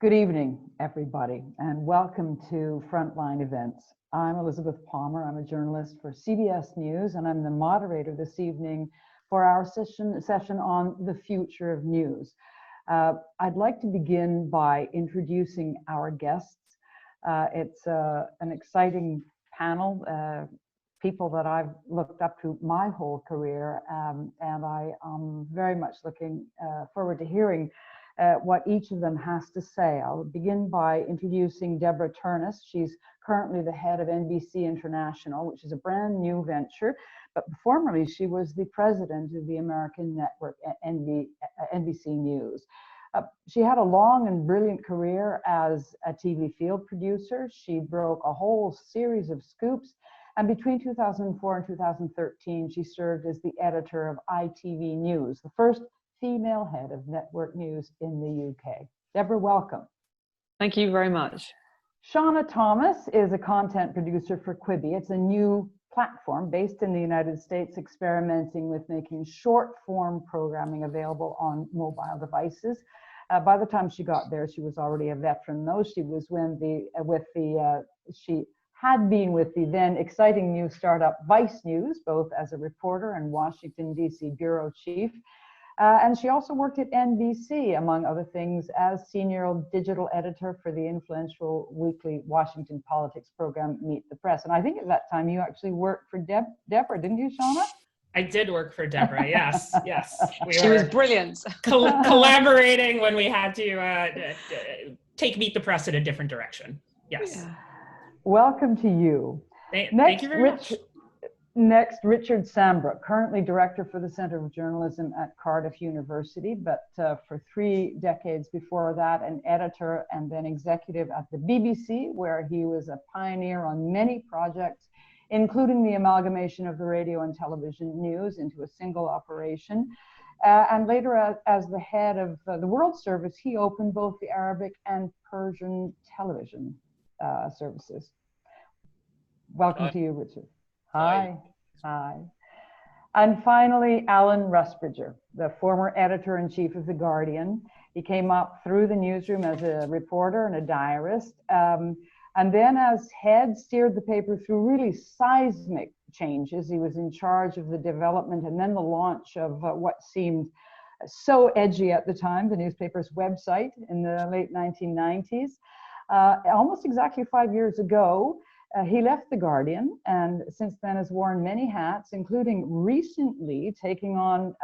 Good evening, everybody, and welcome to Frontline Events. I'm Elizabeth Palmer. I'm a journalist for CBS News, and I'm the moderator this evening for our session on the future of news. I'd like to begin by introducing our guests. It's an exciting panel, people that I've looked up to my whole career, and I am very much looking forward to hearing what each of them has to say. I'll begin by introducing Deborah Turnus. She's currently the head of NBC International, which is a brand new venture, but formerly she was the president of the American network NBC News. She had a long and brilliant career as a TV field producer. She broke a whole series of scoops, and between 2004 and 2013, she served as the editor of ITV News, the first female head of network news in the UK. Deborah, welcome. Thank you very much. Shauna Thomas is a content producer for Quibi. It's a new platform based in the United States experimenting with making short form programming available on mobile devices. By the time she got there, she was already a veteran, though. She was she had been with the then exciting new startup Vice News, both as a reporter and Washington, D.C. bureau chief. And she also worked at NBC, among other things, as senior digital editor for the influential weekly Washington politics program, Meet the Press. And I think at that time you actually worked for Deborah, didn't you, Shauna? I did work for Deborah, yes, yes. She was brilliant. Collaborating when we had to take Meet the Press in a different direction, yes. Yeah. Welcome to you. Thank you very much. Next, Richard Sambrook, currently director for the Center of Journalism at Cardiff University, but for 3 decades before that, an editor and then executive at the BBC, where he was a pioneer on many projects, including the amalgamation of the radio and television news into a single operation. And later, as the head of the World Service, he opened both the Arabic and Persian television services. Welcome to you, Richard. Hi. Hi. And finally, Alan Rusbridger, the former editor-in-chief of The Guardian. He came up through the newsroom as a reporter and a diarist, and then as head steered the paper through really seismic changes. He was in charge of the development and then the launch of what seemed so edgy at the time, the newspaper's website in the late 1990s. Almost exactly 5 years ago, he left The Guardian and since then has worn many hats, including recently taking on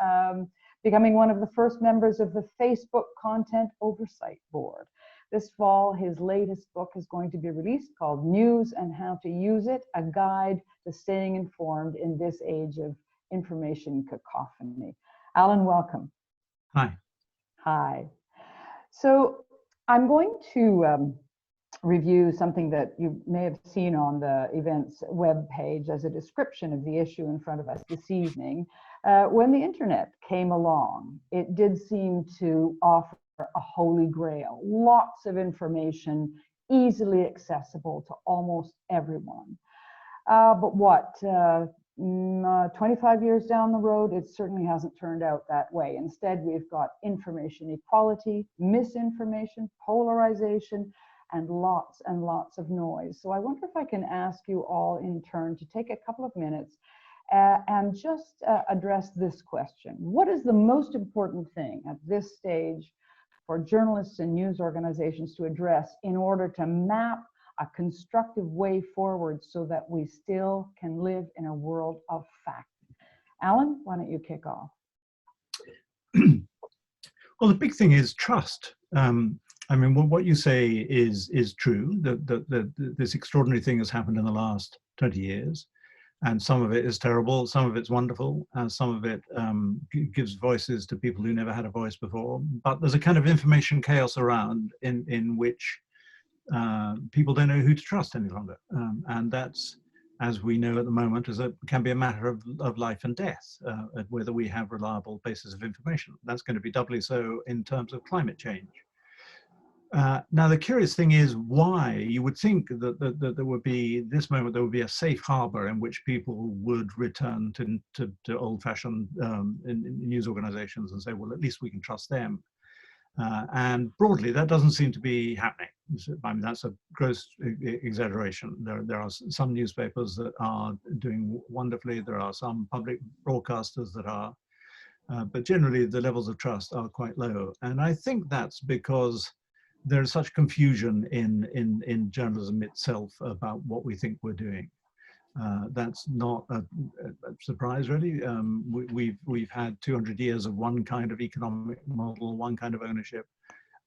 becoming one of the first members of the Facebook Content Oversight Board. This fall, his latest book is going to be released called News and How to Use It, a guide to staying informed in this age of information cacophony. Alan, welcome. Hi. Hi. So I'm going to review something that you may have seen on the events webpage as a description of the issue in front of us this evening. When the internet came along, it did seem to offer a holy grail, lots of information, easily accessible to almost everyone. But what, 25 years down the road, it certainly hasn't turned out that way. Instead, we've got information equality, misinformation, polarization, and lots of noise. So I wonder if I can ask you all in turn to take a couple of minutes and just address this question. What is the most important thing at this stage for journalists and news organizations to address in order to map a constructive way forward so that we still can live in a world of fact? Alan, why don't you kick off? Well, the big thing is trust. I mean, what you say is true, that this extraordinary thing has happened in the last 20 years. And some of it is terrible, some of it's wonderful, and some of it gives voices to people who never had a voice before. But there's a kind of information chaos around in which people don't know who to trust any longer. And that's, as we know at the moment, can be a matter of life and death, whether we have reliable bases of information. That's going to be doubly so in terms of climate change. Now, the curious thing is why you would think that there would be, this moment, there would be a safe harbor in which people would return to old-fashioned news organizations and say, well, at least we can trust them. And broadly, that doesn't seem to be happening. I mean, that's a gross exaggeration. There are some newspapers that are doing wonderfully. There are some public broadcasters that are, but generally the levels of trust are quite low. And I think that's because there is such confusion in journalism itself about what we think we're doing. That's not a surprise, really. We've had 200 years of one kind of economic model, one kind of ownership,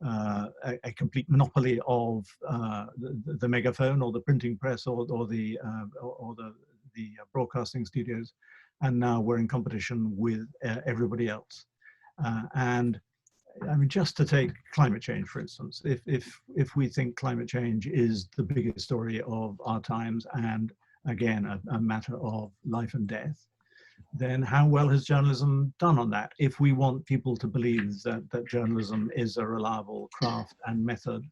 a complete monopoly of the megaphone or the printing press or the broadcasting studios, and now we're in competition with everybody else. And I mean, just to take climate change, for instance, if we think climate change is the biggest story of our times and again a matter of life and death, then how well has journalism done on that? If we want people to believe that journalism is a reliable craft and method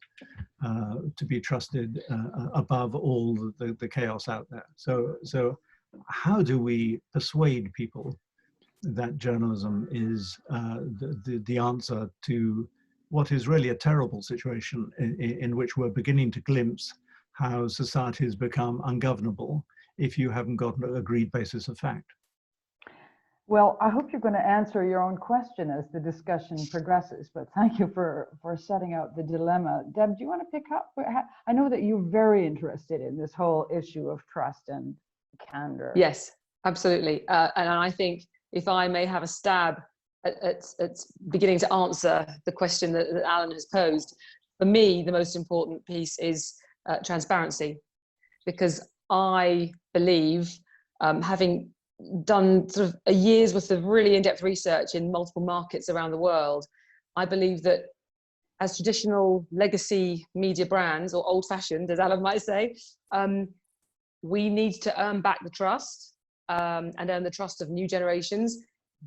to be trusted above all the chaos out there. So how do we persuade people that journalism is the answer to what is really a terrible situation in which we're beginning to glimpse how societies become ungovernable if you haven't got an agreed basis of fact? Well, I hope you're going to answer your own question as the discussion progresses, but thank you for setting out the dilemma. Deb, do you want to pick up? I know that you're very interested in this whole issue of trust and candor. Yes, absolutely. And I think if I may have a stab at beginning to answer the question that Alan has posed, for me, the most important piece is transparency, because I believe, having done sort of a year's worth of really in-depth research in multiple markets around the world, I believe that as traditional legacy media brands, or old-fashioned, as Alan might say, we need to earn back the trust and earn the trust of new generations,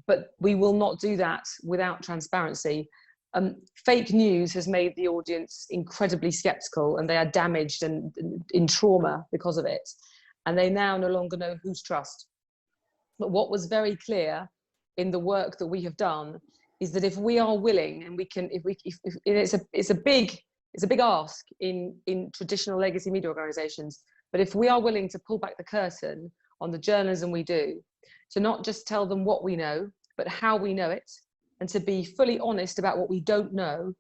but we will not do that without transparency. Fake news has made the audience incredibly skeptical, and they are damaged and in trauma because of it. And they now no longer know who to trust. But what was very clear in the work that we have done is that if we are willing, and we can, it's a big ask in traditional legacy media organizations, but if we are willing to pull back the curtain on the journalism we do, to not just tell them what we know, but how we know it, and to be fully honest about what we don't know,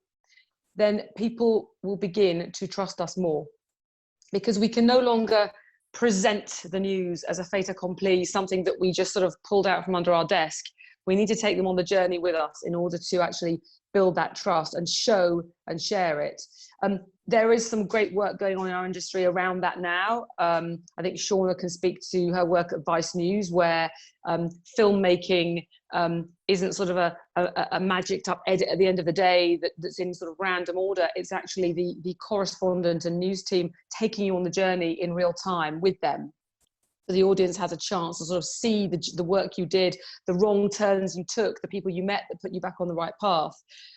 then people will begin to trust us more, because we can no longer present the news as a fait accompli, something that we just sort of pulled out from under our desk. We need to take them on the journey with us in order to actually build that trust and show and share it. There is some great work going on in our industry around that now. I think Shauna can speak to her work at Vice News, where filmmaking isn't sort of a magicked up edit at the end of the day that's in sort of random order. It's actually the correspondent and news team taking you on the journey in real time with them. So the audience has a chance to sort of see the work you did, the wrong turns you took, the people you met that put you back on the right path.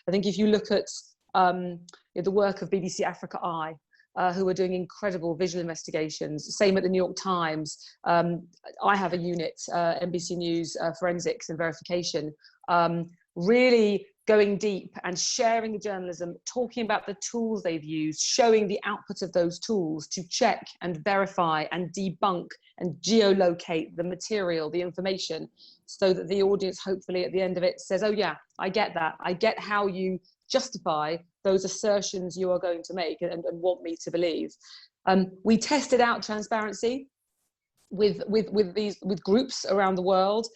I think if you look at the work of BBC Africa Eye, who are doing incredible visual investigations, same at the New York Times. I have a unit, NBC News Forensics and Verification, really going deep and sharing the journalism, talking about the tools they've used, showing the output of those tools to check and verify and debunk and geolocate the material, the information, so that the audience hopefully at the end of it says, oh yeah, I get that. I get how you justify those assertions you are going to make and want me to believe. We tested out transparency with groups around the world.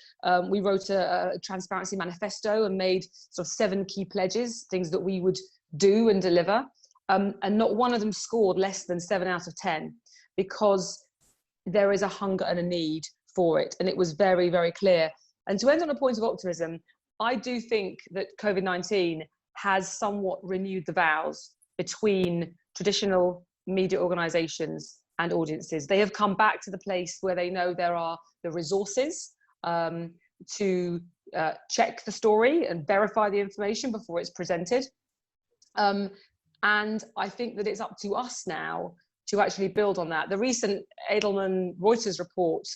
We wrote a transparency manifesto and made sort of 7 key pledges, things that we would do and deliver. And not one of them scored less than 7 out of 10, because there is a hunger and a need for it. And it was very, very clear. And to end on a point of optimism, I do think that COVID-19 has somewhat renewed the vows between traditional media organizations and audiences. They have come back to the place where they know there are the resources to check the story and verify the information before it's presented. And I think that it's up to us now to actually build on that. The recent Edelman Reuters report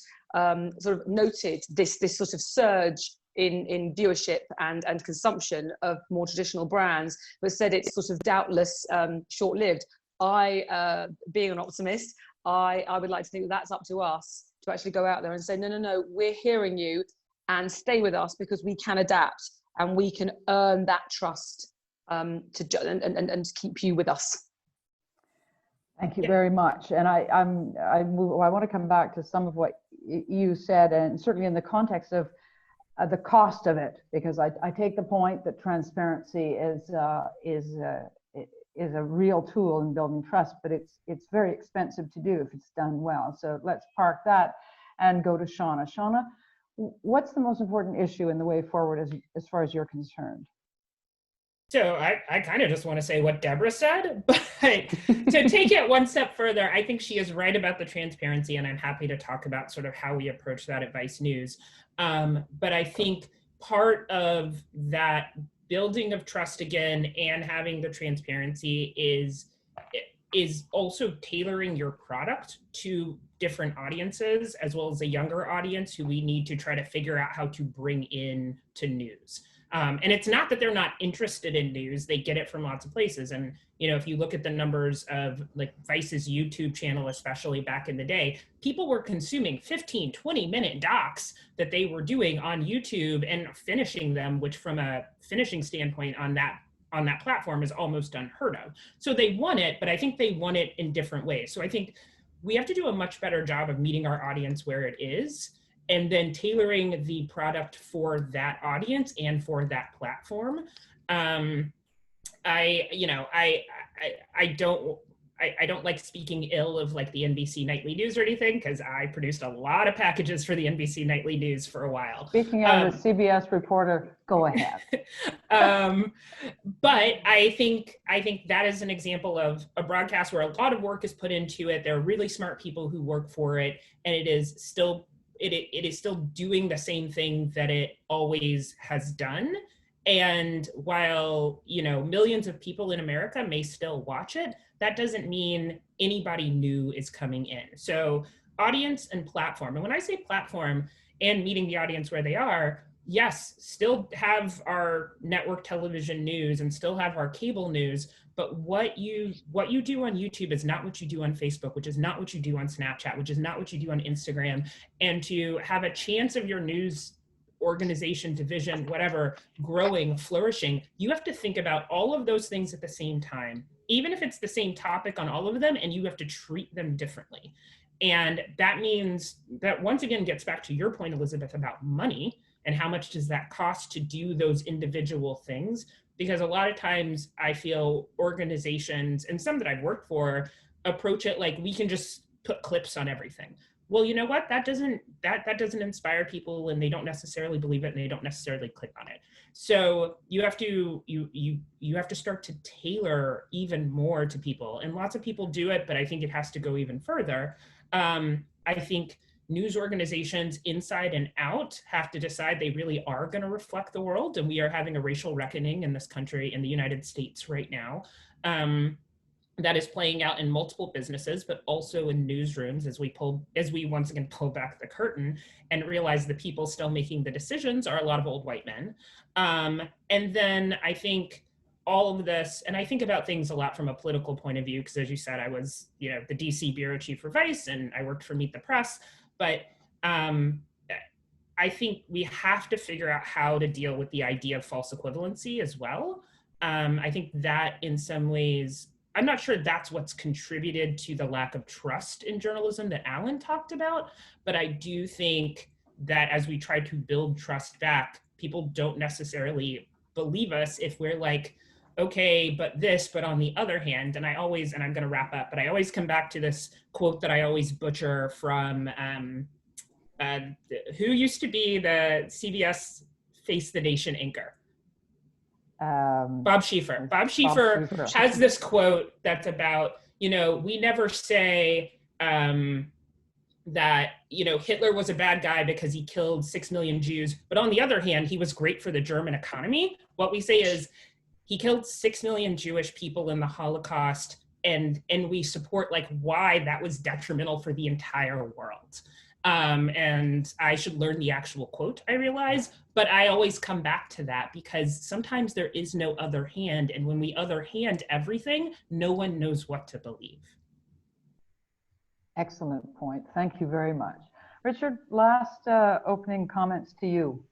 sort of noted this sort of surge in viewership and consumption of more traditional brands, but said it's sort of doubtless short-lived. Being an optimist, I would like to think that that's up to us to actually go out there and say, no, we're hearing you, and stay with us because we can adapt and we can earn that trust and keep you with us. Thank you very much. And I want to come back to some of what you said, and certainly in the context of the cost of it, because I take the point that transparency is a real tool in building trust, but it's very expensive to do if it's done well. So let's park that and go to Shauna. Shauna, what's the most important issue in the way forward as far as you're concerned? So I kind of just want to say what Deborah said, but to take it one step further, I think she is right about the transparency, and I'm happy to talk about sort of how we approach that at Vice News. But I think part of that building of trust again and having the transparency is also tailoring your product to different audiences, as well as a younger audience who we need to try to figure out how to bring in to news. And it's not that they're not interested in news, they get it from lots of places. And, you know, if you look at the numbers of like Vice's YouTube channel, especially back in the day, people were consuming 15, 20-minute docs that they were doing on YouTube and finishing them, which from a finishing standpoint on that platform is almost unheard of. So they want it, but I think they want it in different ways. So I think we have to do a much better job of meeting our audience where it is, and then tailoring the product for that audience and for that platform. I don't like speaking ill of like the NBC Nightly News or anything, because I produced a lot of packages for the NBC Nightly News for a while. Speaking of a CBS reporter, go ahead. But I think that is an example of a broadcast where a lot of work is put into it. There are really smart people who work for it, and it is still doing the same thing that it always has done. And while, you know, millions of people in America may still watch it, that doesn't mean anybody new is coming in. So audience and platform. And when I say platform and meeting the audience where they are, yes, still have our network television news and still have our cable news, but what you do on YouTube is not what you do on Facebook, which is not what you do on Snapchat, which is not what you do on Instagram. And to have a chance of your news organization, division, whatever, growing, flourishing, you have to think about all of those things at the same time, even if it's the same topic on all of them, and you have to treat them differently. And that means that once again gets back to your point, Elizabeth, about money and how much does that cost to do those individual things. Because a lot of times I feel organizations, and some that I've worked for, approach it like we can just put clips on everything. Well, you know what? That doesn't inspire people, and they don't necessarily believe it, and they don't necessarily click on it. So you have to start to tailor even more to people, and lots of people do it, but I think it has to go even further. I think news organizations inside and out have to decide they really are going to reflect the world, and we are having a racial reckoning in this country, in the United States right now. That is playing out in multiple businesses, but also in newsrooms as we once again pull back the curtain and realize the people still making the decisions are a lot of old white men. And then I think all of this, and I think about things a lot from a political point of view, because as you said, I was, you know, the DC bureau chief for Vice, and I worked for Meet the Press, but I think we have to figure out how to deal with the idea of false equivalency as well. I think that in some ways, I'm not sure that's what's contributed to the lack of trust in journalism that Alan talked about, but I do think that as we try to build trust back, people don't necessarily believe us if we're like, okay, but this, but on the other hand, and I'm going to wrap up, but I always come back to this quote that I always butcher from who used to be the CBS Face the Nation anchor? Bob Schieffer. Bob Schieffer has this quote that's about, you know, we never say that, you know, Hitler was a bad guy because he killed 6 million Jews, but on the other hand, he was great for the German economy. What we say is he killed 6 million Jewish people in the Holocaust, and we support like why that was detrimental for the entire world. And I should learn the actual quote, I realize, but I always come back to that because sometimes there is no other hand. And when we other hand everything, no one knows what to believe. Excellent point. Thank you very much. Richard, last opening comments to you.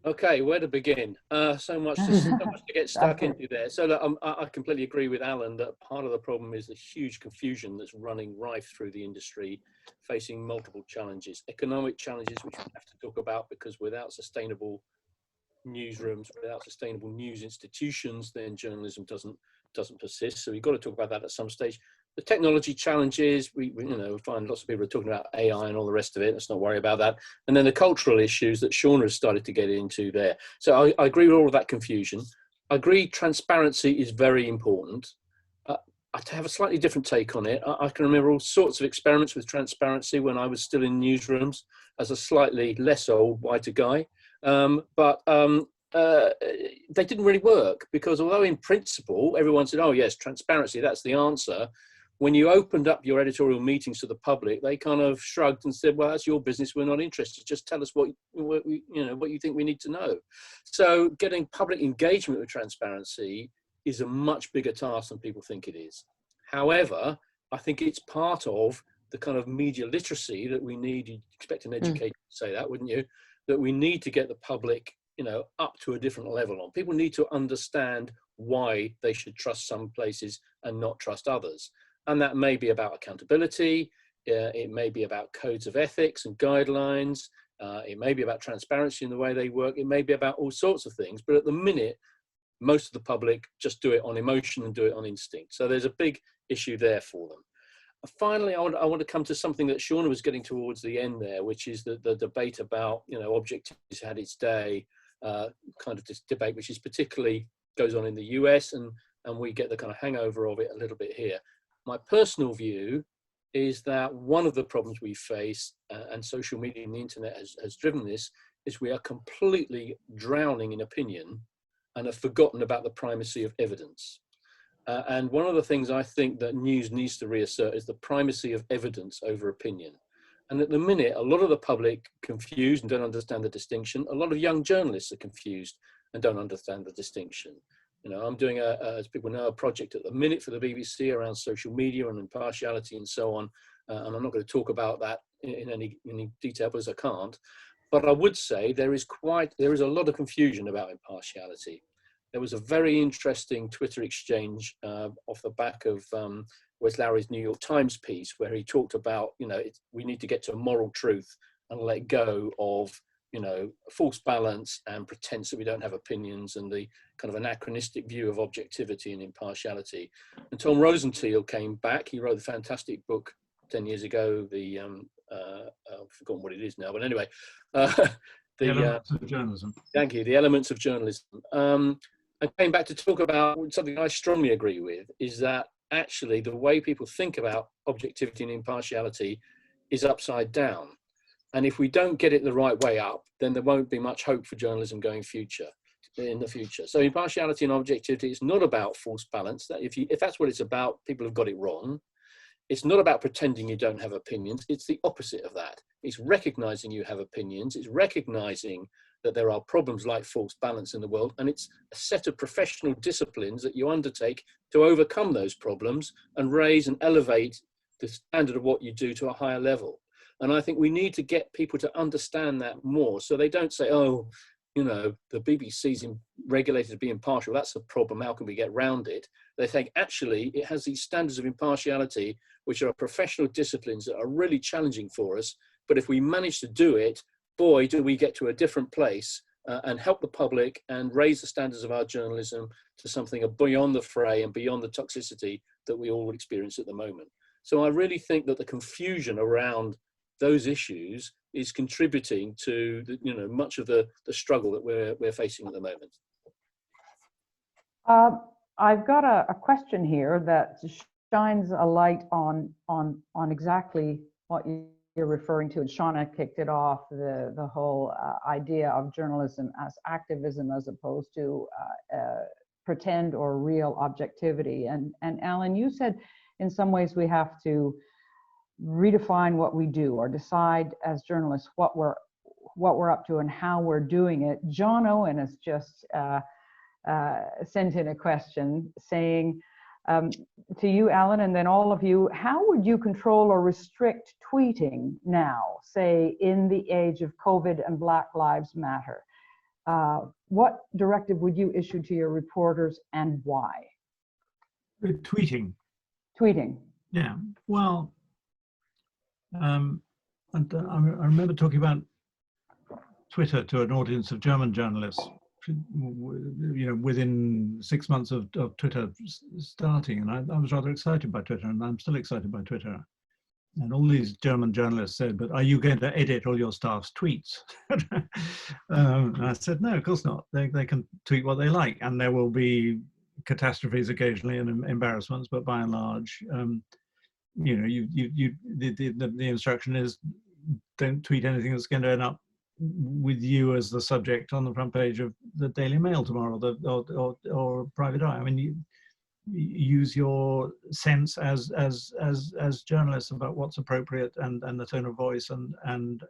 Okay, where to begin? So much to get stuck into there. So look, I completely agree with Alan that part of the problem is the huge confusion that's running rife through the industry, facing multiple challenges, economic challenges, which we have to talk about, because without sustainable newsrooms, without sustainable news institutions, then journalism doesn't persist. So we've got to talk about that at some stage. The technology challenges, we find lots of people are talking about AI and all the rest of it. Let's not worry about that. And then the cultural issues that Shauna has started to get into there. So I agree with all of that confusion. I agree transparency is very important. I have a slightly different take on it. I can remember all sorts of experiments with transparency when I was still in newsrooms as a slightly less old, whiter guy. But they didn't really work, because although in principle everyone said, oh yes, transparency, that's the answer, when you opened up your editorial meetings to the public, they kind of shrugged and said, well, that's your business, we're not interested, just tell us what you think we need to know. So getting public engagement with transparency is a much bigger task than people think it is. However, I think it's part of the kind of media literacy that we need. You'd expect an educator to say that, wouldn't you? That we need to get the public, up to a different level on. People need to understand why they should trust some places and not trust others. And that may be about accountability. It may be about codes of ethics and guidelines. It may be about transparency in the way they work. It may be about all sorts of things. But at the minute, most of the public just do it on emotion and do it on instinct. So there's a big issue there for them. Finally, I want to come to something that Shauna was getting towards the end there, which is the debate about, objectivity has had its day, kind of this debate, which is particularly goes on in the US, and we get the kind of hangover of it a little bit here. My personal view is that one of the problems we face, and social media and the internet has driven this, is we are completely drowning in opinion and have forgotten about the primacy of evidence. And one of the things I think that news needs to reassert is the primacy of evidence over opinion. And at the minute, a lot of the public confused and don't understand the distinction. A lot of young journalists are confused and don't understand the distinction. I'm doing, as people know, a project at the minute for the BBC around social media and impartiality and so on. And I'm not going to talk about that in any detail because I can't. But I would say there is a lot of confusion about impartiality. There was a very interesting Twitter exchange off the back of Wes Lowery's New York Times piece, where he talked about, we need to get to moral truth and let go of, false balance and pretense that we don't have opinions, and the kind of anachronistic view of objectivity and impartiality. And Tom Rosenthal came back. He wrote a fantastic book 10 years ago, I've forgotten what it is now, but anyway. The Elements of Journalism. Thank you, The Elements of Journalism. I came back to talk about something I strongly agree with, is that actually the way people think about objectivity and impartiality is upside down. And if we don't get it the right way up, then there won't be much hope for journalism in the future. So impartiality and objectivity is not about false balance. That if that's what it's about, people have got it wrong. It's not about pretending you don't have opinions. It's the opposite of that. It's recognizing you have opinions. It's recognizing that there are problems like false balance in the world. And it's a set of professional disciplines that you undertake to overcome those problems and raise and elevate the standard of what you do to a higher level. And I think we need to get people to understand that more, so they don't say, oh, the BBC's regulated to be impartial. That's the problem. How can we get around it? They think, actually, it has these standards of impartiality, which are professional disciplines that are really challenging for us. But if we manage to do it, boy, do we get to a different place and help the public and raise the standards of our journalism to something beyond the fray and beyond the toxicity that we all experience at the moment. So I really think that the confusion around those issues is contributing to much of the struggle that we're facing at the moment. I've got a question here that shines a light on exactly what you're referring to, and Shauna kicked it off, the whole idea of journalism as activism as opposed to pretend or real objectivity. And Alan, you said in some ways we have to redefine what we do or decide as journalists what we're up to and how we're doing it. John Owen has just sent in a question saying to you, Alan, and then all of you, how would you control or restrict tweeting now, say in the age of COVID and Black Lives Matter? What directive would you issue to your reporters and why? Tweeting. Tweeting. Yeah. Well, and I remember talking about Twitter to an audience of German journalists, within 6 months of Twitter starting, and I was rather excited by Twitter, and I'm still excited by Twitter. And all these German journalists said, "But are you going to edit all your staff's tweets?" And I said, "No, of course not. They can tweet what they like, and there will be catastrophes occasionally and embarrassments, but by and large, the instruction is don't tweet anything that's going to end up with you as the subject on the front page of the Daily Mail tomorrow, or Private Eye. I mean, you use your sense as journalists about what's appropriate and the tone of voice and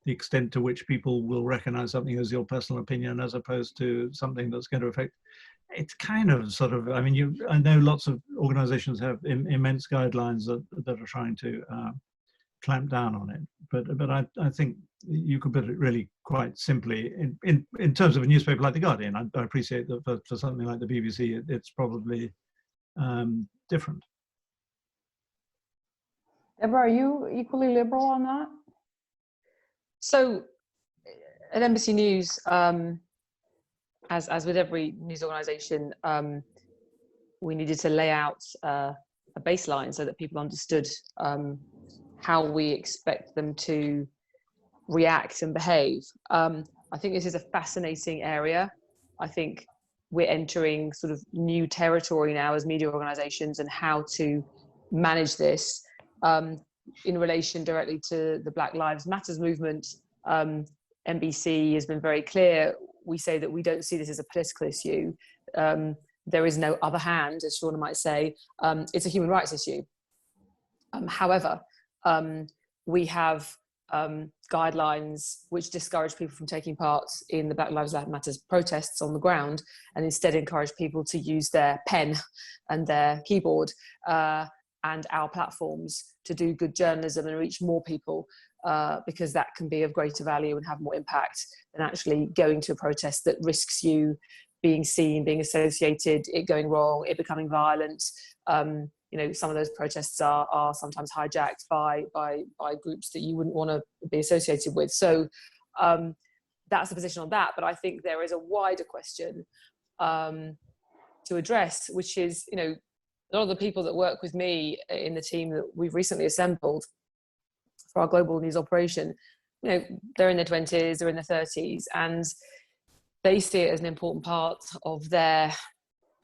the extent to which people will recognize something as your personal opinion as opposed to something that's going to affect. It's kind of sort of, I mean, I know lots of organizations have immense guidelines that are trying to clamp down on it, but I think you could put it really quite simply in terms of a newspaper like The Guardian. I appreciate that for something like the BBC, it's probably different. Deborah, are you equally liberal on that? So at NBC News, as with every news organization, we needed to lay out a baseline so that people understood how we expect them to react and behave. I think this is a fascinating area. I think we're entering sort of new territory now as media organizations and how to manage this in relation directly to the Black Lives Matters movement. NBC has been very clear. We say that we don't see this as a political issue. There is no other hand, as Shauna might say. It's a human rights issue. However, we have guidelines which discourage people from taking part in the Black Lives Matter protests on the ground and instead encourage people to use their pen and their keyboard and our platforms to do good journalism and reach more people, because that can be of greater value and have more impact than actually going to a protest that risks you being seen, being associated, it going wrong, it becoming violent. Some of those protests are sometimes hijacked by groups that you wouldn't want to be associated with. So that's the position on that. But I think there is a wider question to address, which is, a lot of the people that work with me in the team that we've recently assembled for our global news operation, they're in their 20s, they're in their 30s, and they see it as an important part of their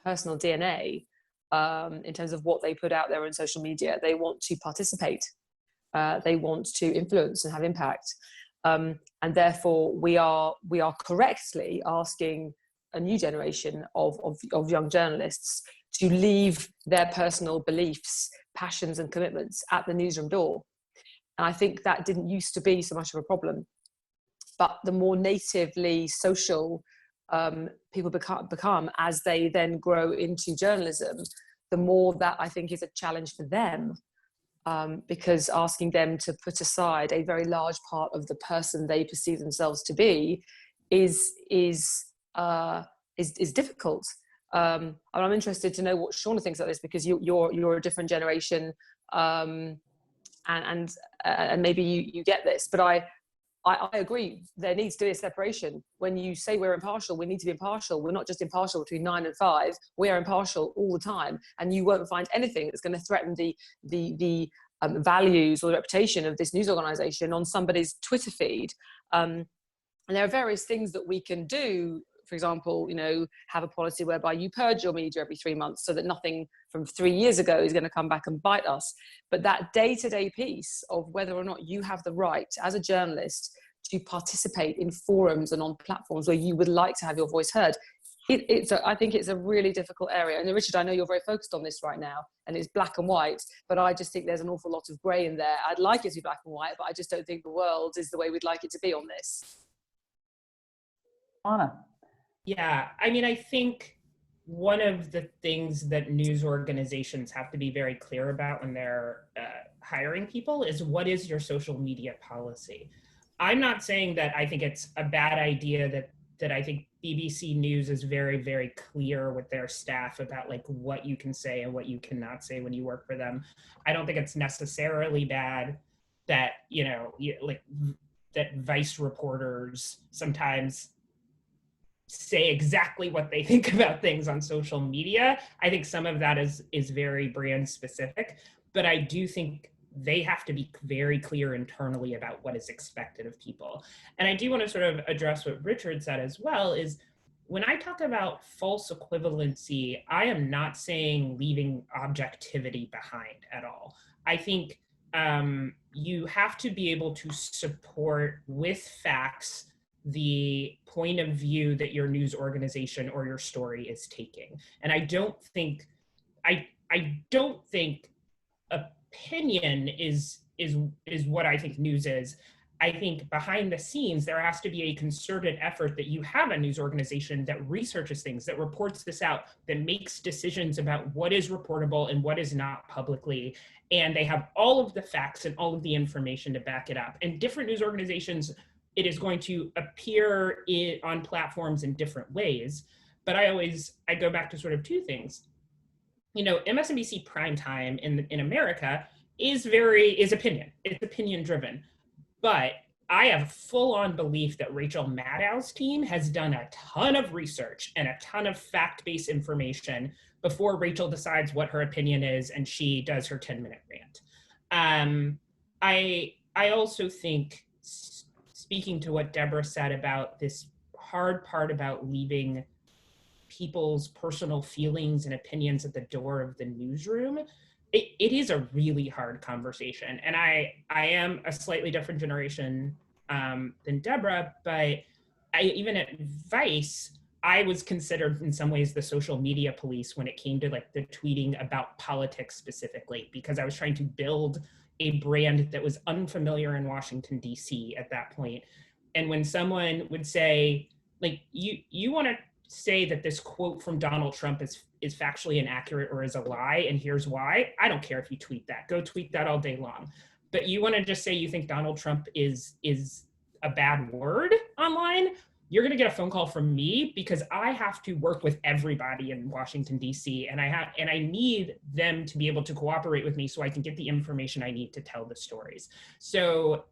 personal DNA. In terms of what they put out there on social media. They want to participate. They want to influence and have impact. And therefore, we are correctly asking a new generation of young journalists to leave their personal beliefs, passions and commitments at the newsroom door. And I think that didn't used to be so much of a problem. But the more natively social people become as they then grow into journalism, the more that I think is a challenge for them, because asking them to put aside a very large part of the person they perceive themselves to be is difficult. And I'm interested to know what Shauna thinks about this, because you're a different generation, and maybe you get this, but I agree, there needs to be a separation. When you say we're impartial, we need to be impartial. We're not just impartial between 9 and 5, we are impartial all the time. And you won't find anything that's going to threaten the values or the reputation of this news organization on somebody's Twitter feed. And there are various things that we can do. For example, have a policy whereby you purge your media every 3 months so that nothing from 3 years ago is going to come back and bite us. But that day-to-day piece of whether or not you have the right as a journalist to participate in forums and on platforms where you would like to have your voice heard, I think it's a really difficult area. And Richard, I know you're very focused on this right now, and it's black and white, but I just think there's an awful lot of grey in there. I'd like it to be black and white, but I just don't think the world is the way we'd like it to be on this. Anna. Yeah, I mean, I think one of the things that news organizations have to be very clear about when they're hiring people is, what is your social media policy? I'm not saying that I think it's a bad idea that I think BBC News is very, very clear with their staff about like what you can say and what you cannot say when you work for them. I don't think it's necessarily bad that, you know, that Vice reporters sometimes say exactly what they think about things on social media. I think some of that is very brand specific, but I do think they have to be very clear internally about what is expected of people. And I do want to sort of address what Richard said as well, is when I talk about false equivalency, I am not saying leaving objectivity behind at all. I think you have to be able to support with facts the point of view that your news organization or your story is taking. And I don't think opinion is what I think news is. I think behind the scenes, there has to be a concerted effort that you have a news organization that researches things, that reports this out, that makes decisions about what is reportable and what is not publicly. And they have all of the facts and all of the information to back it up. And different news organizations, it is going to appear on platforms in different ways. But I go back to sort of two things. You know, MSNBC primetime in America is opinion. It's opinion driven. But I have full-on belief that Rachel Maddow's team has done a ton of research and a ton of fact-based information before Rachel decides what her opinion is and she does her 10-minute rant. I also think, speaking to what Deborah said about this hard part about leaving people's personal feelings and opinions at the door of the newsroom, it is a really hard conversation. And I am a slightly different generation than Deborah, but even at Vice, I was considered in some ways the social media police when it came to like the tweeting about politics specifically, because I was trying to build a brand that was unfamiliar in Washington, DC at that point. And when someone would say, like, you want to say that this quote from Donald Trump is factually inaccurate or is a lie, and here's why, I don't care if you tweet that. Go tweet that all day long. But you want to just say you think Donald Trump is a bad word online, you're going to get a phone call from me, because I have to work with everybody in Washington, D.C., and I need them to be able to cooperate with me so I can get the information I need to tell the stories. So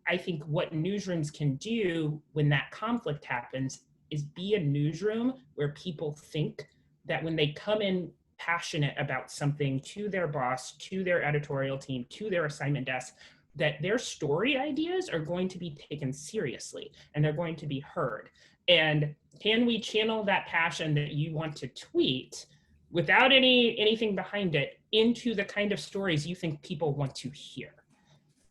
I think what newsrooms can do when that conflict happens is be a newsroom where people think that when they come in passionate about something to their boss, to their editorial team, to their assignment desk, that their story ideas are going to be taken seriously and they're going to be heard. And can we channel that passion that you want to tweet without anything behind it into the kind of stories you think people want to hear?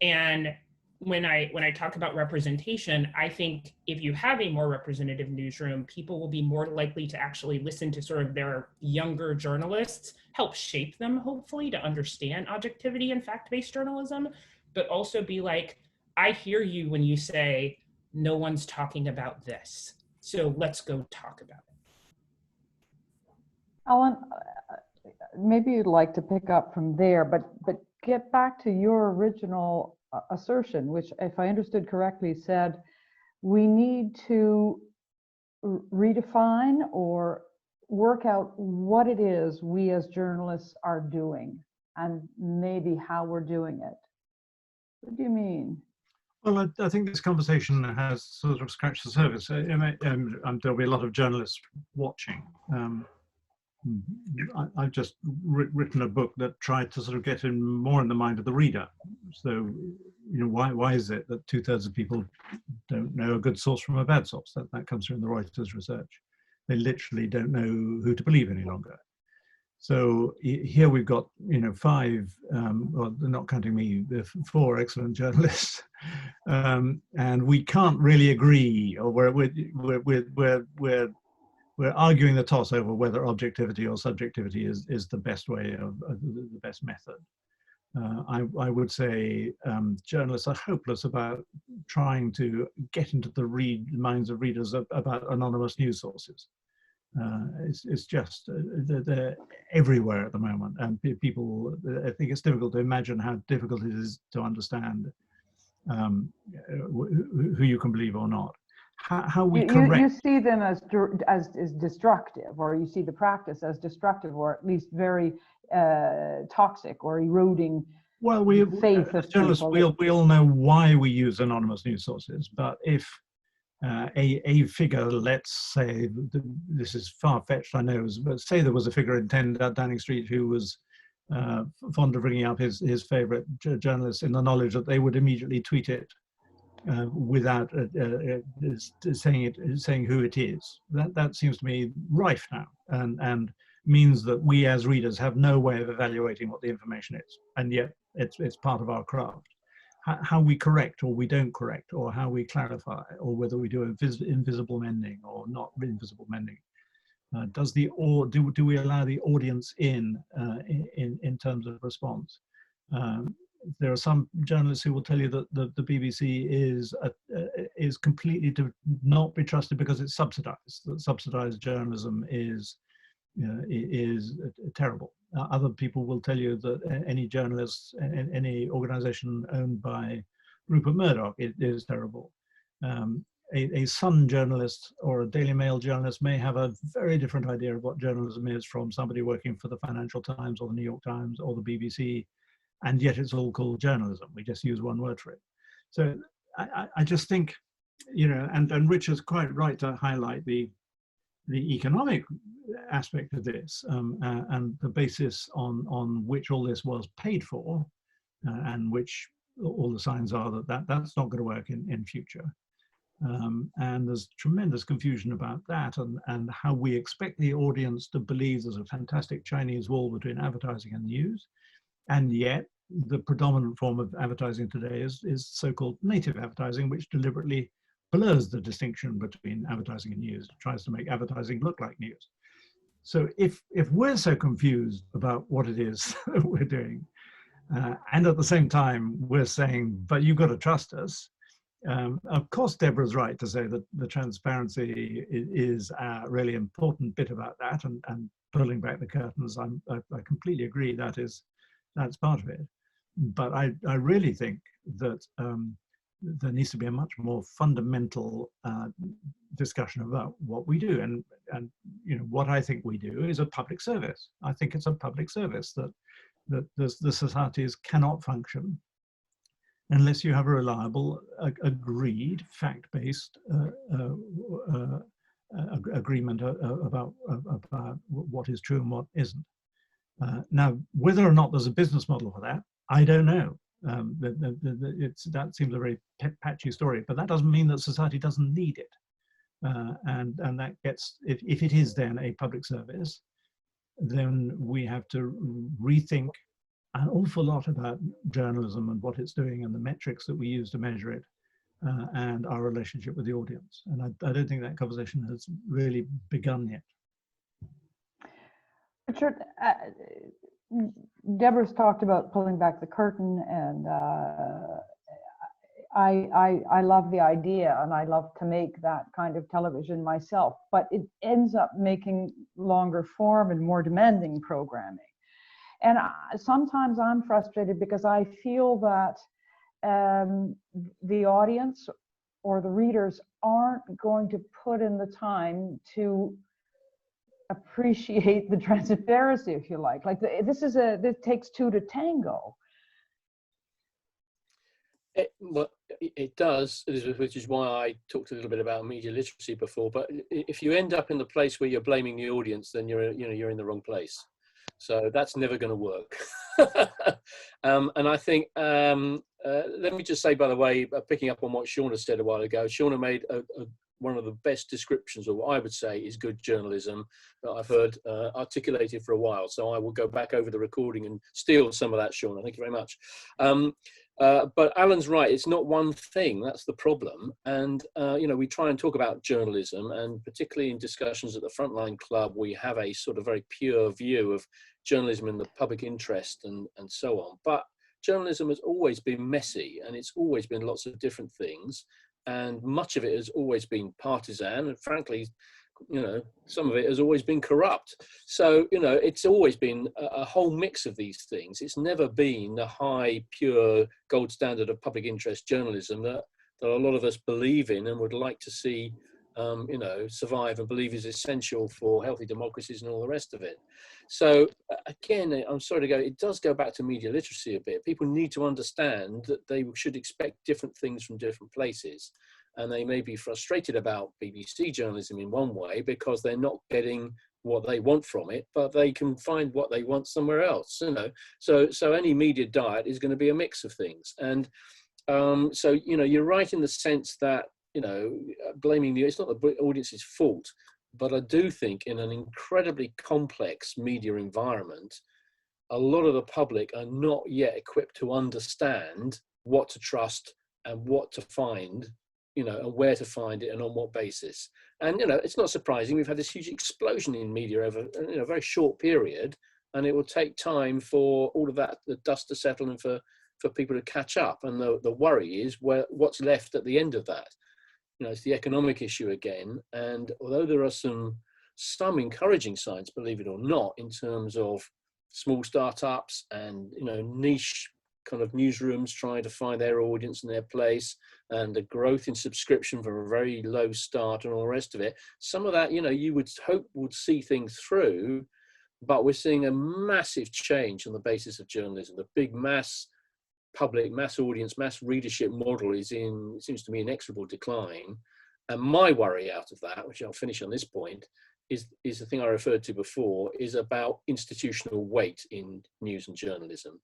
And when I talk about representation, I think if you have a more representative newsroom, people will be more likely to actually listen to sort of their younger journalists, help shape them, hopefully, to understand objectivity and fact-based journalism, but also be like, I hear you when you say, no one's talking about this, so let's go talk about it. Ellen, maybe you'd like to pick up from there, but get back to your original assertion, which, if I understood correctly, said we need to redefine or work out what it is we as journalists are doing and maybe how we're doing it. What do you mean? Well, I think this conversation has sort of scratched the surface. There'll be a lot of journalists watching. I've just written a book that tried to sort of get more in the mind of the reader. So, you know, why is it that 2/3 of people don't know a good source from a bad source? That comes from the Reuters research. They literally don't know who to believe any longer. So here we've got, you know, five, well, not counting me, four excellent journalists, and we can't really agree, or we're arguing the toss over whether objectivity or subjectivity is the best way of the best method. I would say journalists are hopeless about trying to get into the minds of readers about anonymous news sources. It's just they're everywhere at the moment, and people, I think it's difficult to imagine how difficult it is to understand who you can believe or not. How we correct. You see them as destructive, or you see the practice as destructive, or at least very toxic or eroding. Well, faith as journalists, we all know why we use anonymous news sources, but if a figure, let's say, this is far-fetched, I know, but say there was a figure in 10 Downing Street who was fond of bringing up his favorite journalists in the knowledge that they would immediately tweet it without saying who it is. That seems to me rife now, and means that we as readers have no way of evaluating what the information is, and yet it's part of our craft. How we correct or we don't correct, or how we clarify, or whether we do invisible mending or not invisible mending. Do we allow the audience in terms of response? There are some journalists who will tell you that the BBC is completely to not be trusted because it's subsidized. That subsidized journalism is terrible. Other people will tell you that any journalist, any organization owned by Rupert Murdoch is terrible. A Sun journalist or a Daily Mail journalist may have a very different idea of what journalism is from somebody working for the Financial Times or the New York Times or the BBC, and yet it's all called journalism. We just use one word for it. So I just think, you know, and Richard's quite right to highlight the economic aspect of this and the basis on which all this was paid for, and which all the signs are that's not going to work in future. And there's tremendous confusion about that and how we expect the audience to believe there's a fantastic Chinese wall between advertising and news. And yet the predominant form of advertising today is so-called native advertising, which deliberately blurs the distinction between advertising and news. It tries to make advertising look like news. So if we're so confused about what it is that we're doing, and at the same time we're saying, but you've got to trust us, of course Deborah's right to say that the transparency is a really important bit about that, and pulling back the curtains, I completely agree that's part of it. But I really think that there needs to be a much more fundamental discussion about what we do, and you know, what I think we do is a public service. I think it's a public service that the societies cannot function unless you have a reliable, agreed, fact-based agreement about what is true and what isn't. Now, whether or not there's a business model for that, I don't know. That seems a very patchy story, but that doesn't mean that society doesn't need it. And that gets, if it is then a public service, then we have to rethink an awful lot about journalism and what it's doing and the metrics that we use to measure it, and our relationship with the audience. And I don't think that conversation has really begun yet. Richard, Deborah's talked about pulling back the curtain, and I love the idea, and I love to make that kind of television myself, but it ends up making longer form and more demanding programming. And sometimes I'm frustrated because I feel that the audience or the readers aren't going to put in the time to appreciate the transparency, if you like. Like this takes two to tango. It does, which is why I talked a little bit about media literacy before. But if you end up in the place where you're blaming the audience, then you're in the wrong place. So that's never going to work. And I think, let me just say, by the way, picking up on what Shauna said a while ago, Shauna made one of the best descriptions of what I would say is good journalism that I've heard articulated for a while. So I will go back over the recording and steal some of that, Shauna. Thank you very much. But Alan's right, it's not one thing, that's the problem. And, you know, we try and talk about journalism, and particularly in discussions at the Frontline Club, we have a sort of very pure view of journalism in the public interest and so on. But journalism has always been messy, and it's always been lots of different things. And much of it has always been partisan, and frankly, you know, some of it has always been corrupt. So, you know, it's always been a whole mix of these things. It's never been the high, pure gold standard of public interest journalism that a lot of us believe in and would like to see, you know, survive and believe is essential for healthy democracies and all the rest of it. So again, I'm sorry to go, it does go back to media literacy a bit. People need to understand that they should expect different things from different places. And they may be frustrated about BBC journalism in one way because they're not getting what they want from it, but they can find what they want somewhere else, you know. So any media diet is going to be a mix of things. And so, you know, you're right in the sense that, you know, blaming it's not the audience's fault, but I do think in an incredibly complex media environment, a lot of the public are not yet equipped to understand what to trust and what to find, you know, and where to find it and on what basis. And, you know, it's not surprising. We've had this huge explosion in media over, you know, a very short period, and it will take time for all of that, the dust to settle and for people to catch up. And the worry is what's left at the end of that. You know, it's the economic issue again. And although there are some encouraging signs, believe it or not, in terms of small startups and, you know, niche kind of newsrooms trying to find their audience and their place, and the growth in subscription from a very low start and all the rest of it, some of that, you know, you would hope would see things through, but we're seeing a massive change on the basis of journalism. The big mass public, mass audience, mass readership model is in, it seems to me, inexorable decline. And my worry out of that, which I'll finish on this point, is the thing I referred to before, is about institutional weight in news and journalism.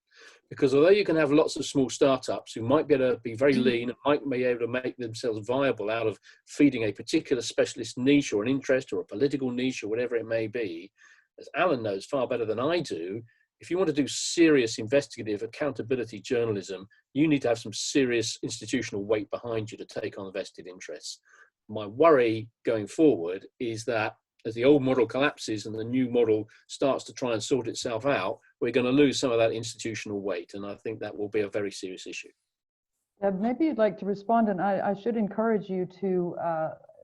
Because although you can have lots of small startups who might be able to be very lean and might be able to make themselves viable out of feeding a particular specialist niche or an interest or a political niche or whatever it may be, as Alan knows far better than I do, if you want to do serious investigative accountability journalism, you need to have some serious institutional weight behind you to take on vested interests. My worry going forward is that as the old model collapses and the new model starts to try and sort itself out, we're going to lose some of that institutional weight. And I think that will be a very serious issue. Maybe you'd like to respond, and I should encourage you to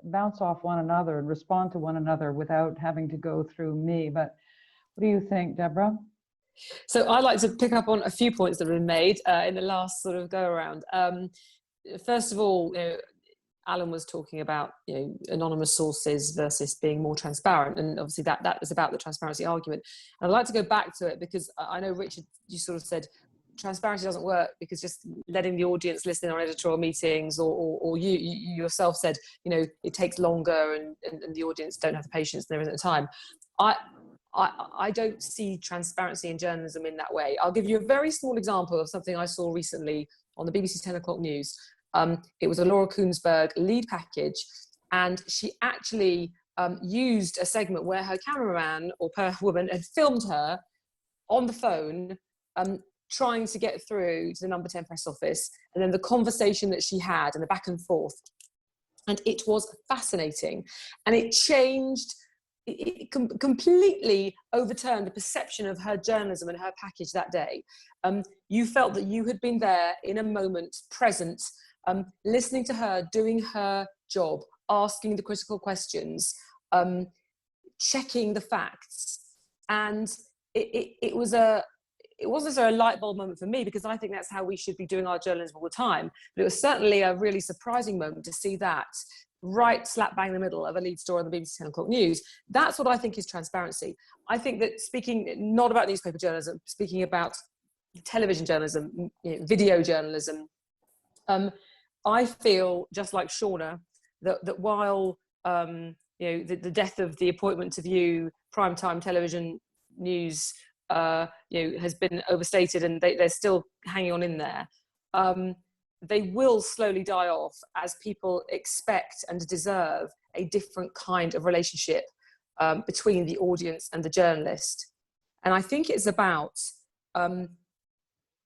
bounce off one another and respond to one another without having to go through me. But what do you think, Deborah? So I'd like to pick up on a few points that have been made in the last sort of go around. First of all, you know, Alan was talking about, you know, anonymous sources versus being more transparent, and obviously that was about the transparency argument. And I'd like to go back to it because I know, Richard, you sort of said transparency doesn't work because just letting the audience listen on editorial meetings, or you yourself said, you know, it takes longer and the audience don't have the patience and there isn't the time. I don't see transparency in journalism in that way. I'll give you a very small example of something I saw recently on the BBC 10 o'clock news. It was a Laura Kuenssberg lead package, and she actually used a segment where her cameraman or per woman had filmed her on the phone trying to get through to the number 10 press office, and then the conversation that she had and the back and forth. And it was fascinating, and it changed, it completely overturned the perception of her journalism and her package that day. You felt that you had been there in a moment, present, listening to her, doing her job, asking the critical questions, checking the facts. And it wasn't a light bulb moment for me, because I think that's how we should be doing our journalism all the time. But it was certainly a really surprising moment to see that right slap bang in the middle of a lead story on the BBC 10 o'clock news. That's what I think is transparency. I think that, speaking not about newspaper journalism, speaking about television journalism, you know, video journalism, I feel just like Shauna that while you know, the death of the appointment to view primetime television news you know, has been overstated, and they're still hanging on in there, they will slowly die off as people expect and deserve a different kind of relationship between the audience and the journalist. And I think it's about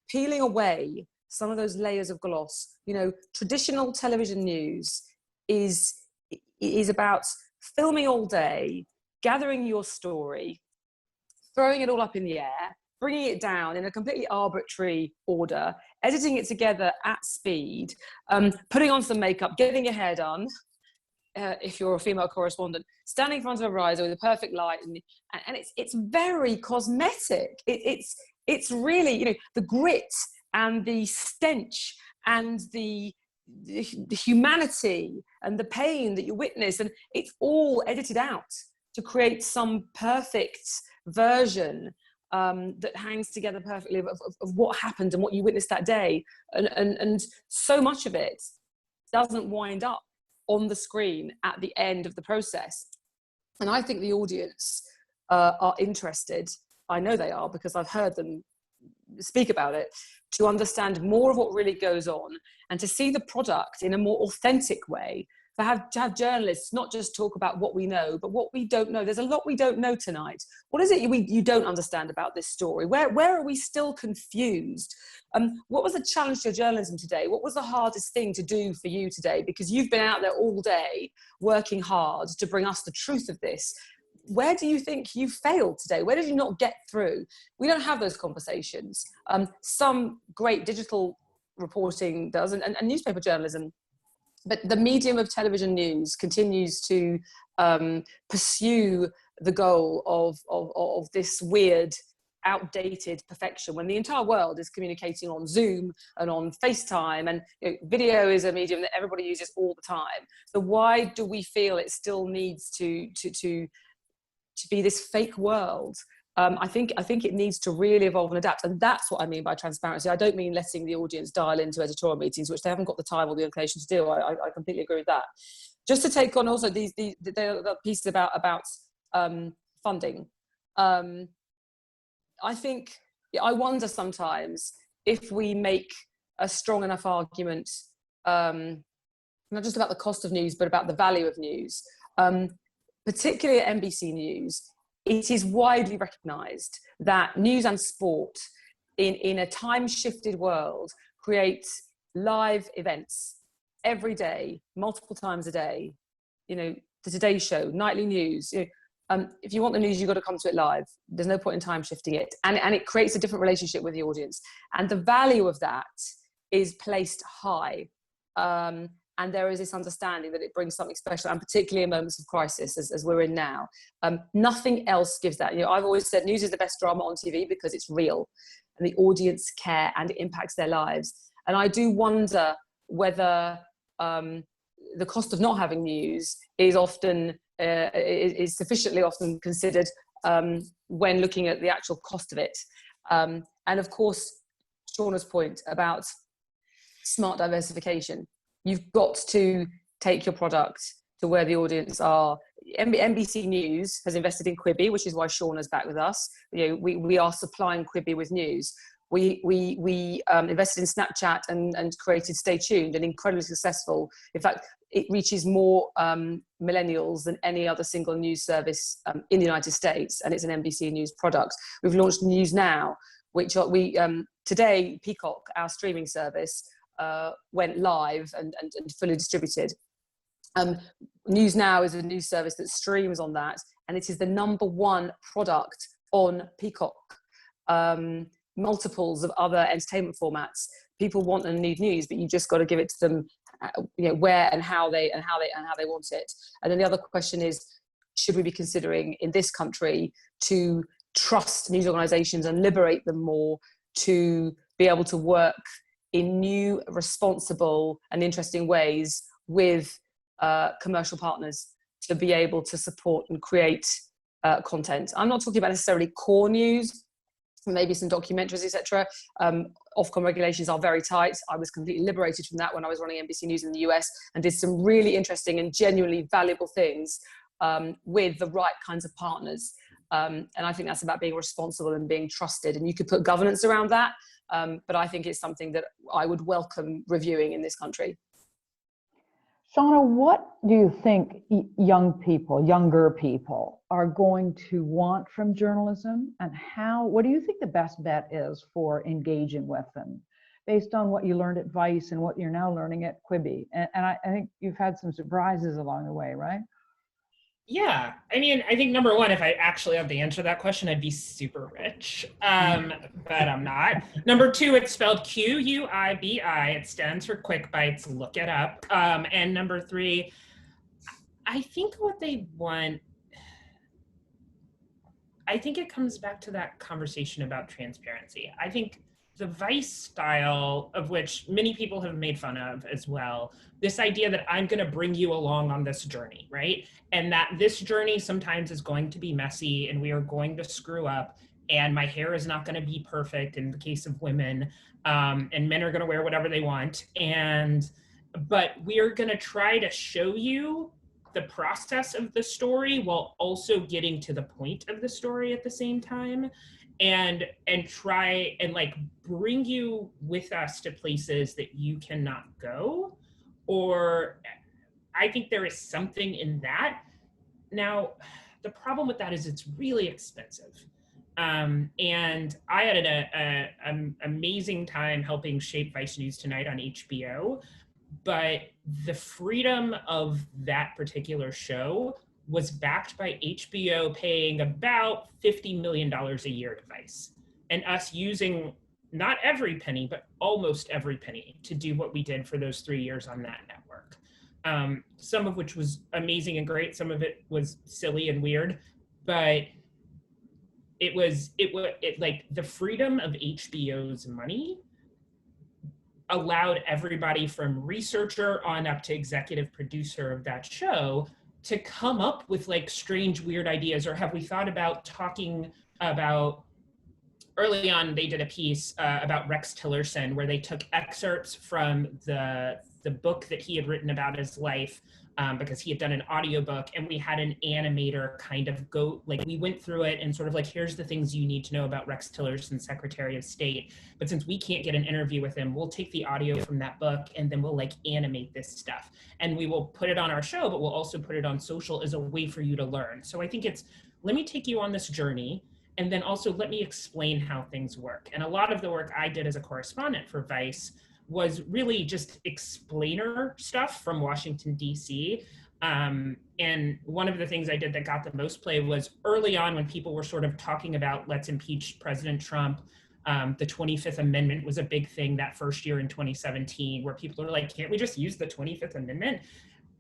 peeling away some of those layers of gloss. You know, traditional television news is about filming all day, gathering your story, throwing it all up in the air, bringing it down in a completely arbitrary order, editing it together at speed, putting on some makeup, getting your hair done, if you're a female correspondent, standing in front of a riser with a perfect light, and it's very cosmetic. It's really, you know, the grit and the stench and the humanity and the pain that you witness, and it's all edited out to create some perfect version that hangs together perfectly of what happened and what you witnessed that day, and so much of it doesn't wind up on the screen at the end of the process. And I think the audience are interested, I know they are because I've heard them speak about it, to understand more of what really goes on and to see the product in a more authentic way. To have journalists not just talk about what we know, but what we don't know. There's a lot we don't know tonight. What is it you don't understand about this story? Where are we still confused? What was the challenge to your journalism today? What was the hardest thing to do for you today? Because you've been out there all day working hard to bring us the truth of this. Where do you think you failed today? Where did you not get through? We don't have those conversations. Some great digital reporting does, and newspaper journalism. But the medium of television news continues to pursue the goal of this weird, outdated perfection when the entire world is communicating on Zoom and on FaceTime, and you know, video is a medium that everybody uses all the time. So why do we feel it still needs to be this fake world? I think it needs to really evolve and adapt, and that's what I mean by transparency. I don't mean letting the audience dial into editorial meetings, which they haven't got the time or the inclination to do. I completely agree with that. Just to take on also the pieces about funding. I think, I wonder sometimes if we make a strong enough argument, not just about the cost of news, but about the value of news. Particularly at NBC News, it is widely recognised that news and sport in a time-shifted world creates live events every day, multiple times a day. You know, the Today Show, nightly news. You know, if you want the news, you've got to come to it live. There's no point in time shifting it. And it creates a different relationship with the audience. And the value of that is placed high. And there is this understanding that it brings something special, and particularly in moments of crisis, as we're in now. Nothing else gives that. You know, I've always said news is the best drama on TV because it's real, and the audience care, and it impacts their lives. And I do wonder whether the cost of not having news is often is sufficiently often considered when looking at the actual cost of it. And of course, Shauna's point about smart diversification. You've got to take your product to where the audience are. NBC News has invested in Quibi, which is why Shauna's back with us. You know, we are supplying Quibi with news. We invested in Snapchat and created Stay Tuned, and incredibly successful. In fact, it reaches more millennials than any other single news service in the United States, and it's an NBC News product. We've launched News Now, which today, Peacock, our streaming service, went live and fully distributed. News Now is a news service that streams on that, and it is the #1 product on Peacock. Multiples of other entertainment formats. People want and need news, but you just got to give it to them, you know, where and how they want it. And then the other question is, should we be considering in this country to trust news organisations and liberate them more to be able to work in new, responsible and interesting ways with commercial partners to be able to support and create content. I'm not talking about necessarily core news, maybe some documentaries, etc. Ofcom regulations are very tight. I was completely liberated from that when I was running NBC News in the US, and did some really interesting and genuinely valuable things with the right kinds of partners. And I think that's about being responsible and being trusted. And you could put governance around that, but I think it's something that I would welcome reviewing in this country. Shauna, what do you think younger people are going to want from journalism, and what do you think the best bet is for engaging with them based on what you learned at Vice and what you're now learning at Quibi? And I think you've had some surprises along the way, right? Yeah, I mean, I think number one, if I actually had the answer to that question, I'd be super rich, but I'm not. Number two, it's spelled Q-U-I-B-I. It stands for Quick Bites. Look it up. And number three, I think what they want, I think it comes back to that conversation about transparency. I think the Vice style, of which many people have made fun of as well, this idea that I'm going to bring you along on this journey, right? And that this journey sometimes is going to be messy and we are going to screw up and my hair is not going to be perfect in the case of women, and men are going to wear whatever they want. But we are going to try to show you the process of the story while also getting to the point of the story at the same time. And try and like bring you with us to places that you cannot go. Or I think there is something in that. Now, the problem with that is it's really expensive. And I had an amazing time helping shape Vice News Tonight on HBO, but the freedom of that particular show was backed by HBO paying about $50 million a year to Vice, and us using not every penny, but almost every penny to do what we did for those 3 years on that network. Some of which was amazing and great. Some of it was silly and weird, but it like the freedom of HBO's money allowed everybody from researcher on up to executive producer of that show to come up with like strange, weird ideas. Or have we thought about talking about, early on, they did a piece about Rex Tillerson where they took excerpts from the book that he had written about his life, because he had done an audiobook, and we had an animator kind of go, like we went through it and sort of like, here's the things you need to know about Rex Tillerson, Secretary of State. But since we can't get an interview with him, we'll take the audio from that book and then we'll like animate this stuff. And we will put it on our show, but we'll also put it on social as a way for you to learn. So I think it's, let me take you on this journey, and then also let me explain how things work. And a lot of the work I did as a correspondent for Vice was really just explainer stuff from Washington, D.C. And one of the things I did that got the most play was early on when people were sort of talking about let's impeach President Trump. The 25th Amendment was a big thing that first year in 2017, where people are like, can't we just use the 25th Amendment?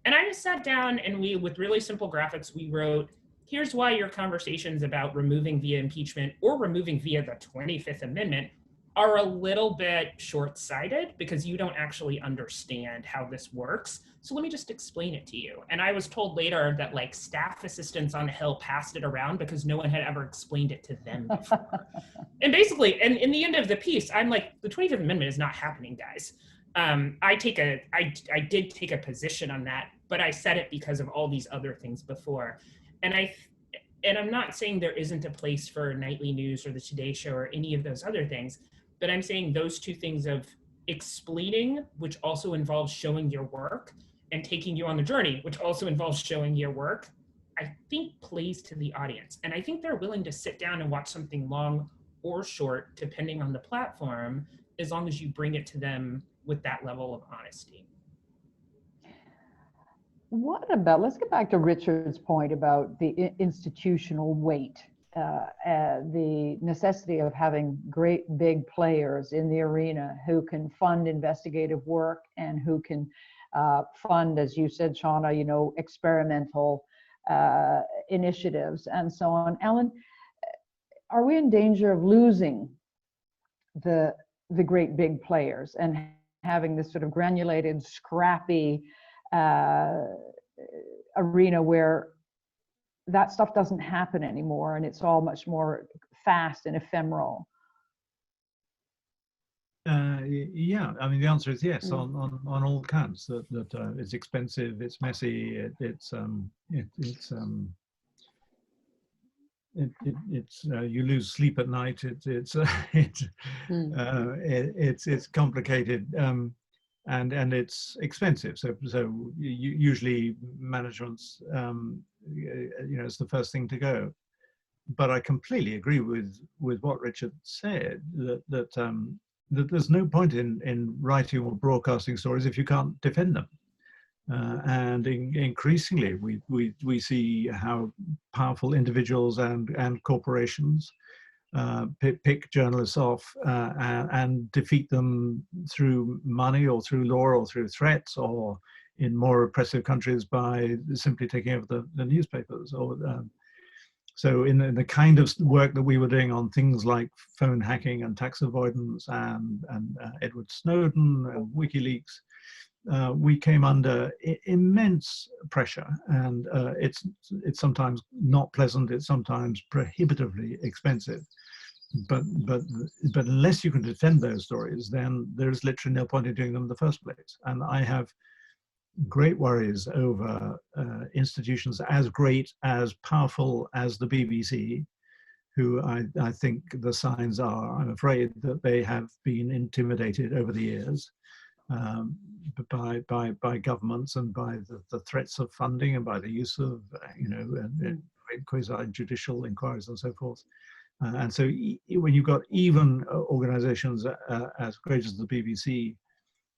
And I just sat down and we, with really simple graphics, we wrote, here's why your conversations about removing via impeachment or removing via the 25th Amendment are a little bit short-sighted because you don't actually understand how this works. So let me just explain it to you. And I was told later that like staff assistants on the Hill passed it around because no one had ever explained it to them before. And basically, and in the end of the piece, I'm like, the 25th Amendment is not happening, guys. I did take a position on that, but I said it because of all these other things before. And I'm not saying there isn't a place for nightly news or the Today Show or any of those other things, but I'm saying those two things of explaining, which also involves showing your work, and taking you on the journey, which also involves showing your work, I think plays to the audience. And I think they're willing to sit down and watch something long or short, depending on the platform, as long as you bring it to them with that level of honesty. What about, let's get back to Richard's point about the institutional weight, the necessity of having great big players in the arena who can fund investigative work and who can fund, as you said, Shauna, you know, experimental initiatives and so on. Alan, are we in danger of losing the great big players and having this sort of granulated, scrappy arena where that stuff doesn't happen anymore and it's all much more fast and ephemeral? Yeah, I mean the answer is yes on all counts. That it's expensive, it's messy, it's it's you lose sleep at night. It's complicated, and it's expensive. So usually management's it's the first thing to go. But I completely agree with what Richard said, that there's no point in writing or broadcasting stories if you can't defend them. And increasingly, we see how powerful individuals and corporations pick journalists off and defeat them through money or through law or through threats, or in more repressive countries by simply taking over the newspapers. So in the kind of work that we were doing on things like phone hacking and tax avoidance and Edward Snowden and WikiLeaks, we came under immense pressure, and it's sometimes not pleasant. It's sometimes prohibitively expensive. But unless you can defend those stories, then there's literally no point in doing them in the first place. And I have great worries over institutions as great, as powerful as the BBC, who I think the signs are, I'm afraid, that they have been intimidated over the years by governments, and by the threats of funding, and by the use of quasi-judicial inquiries and so forth. And so when you've got even organizations as great as the BBC,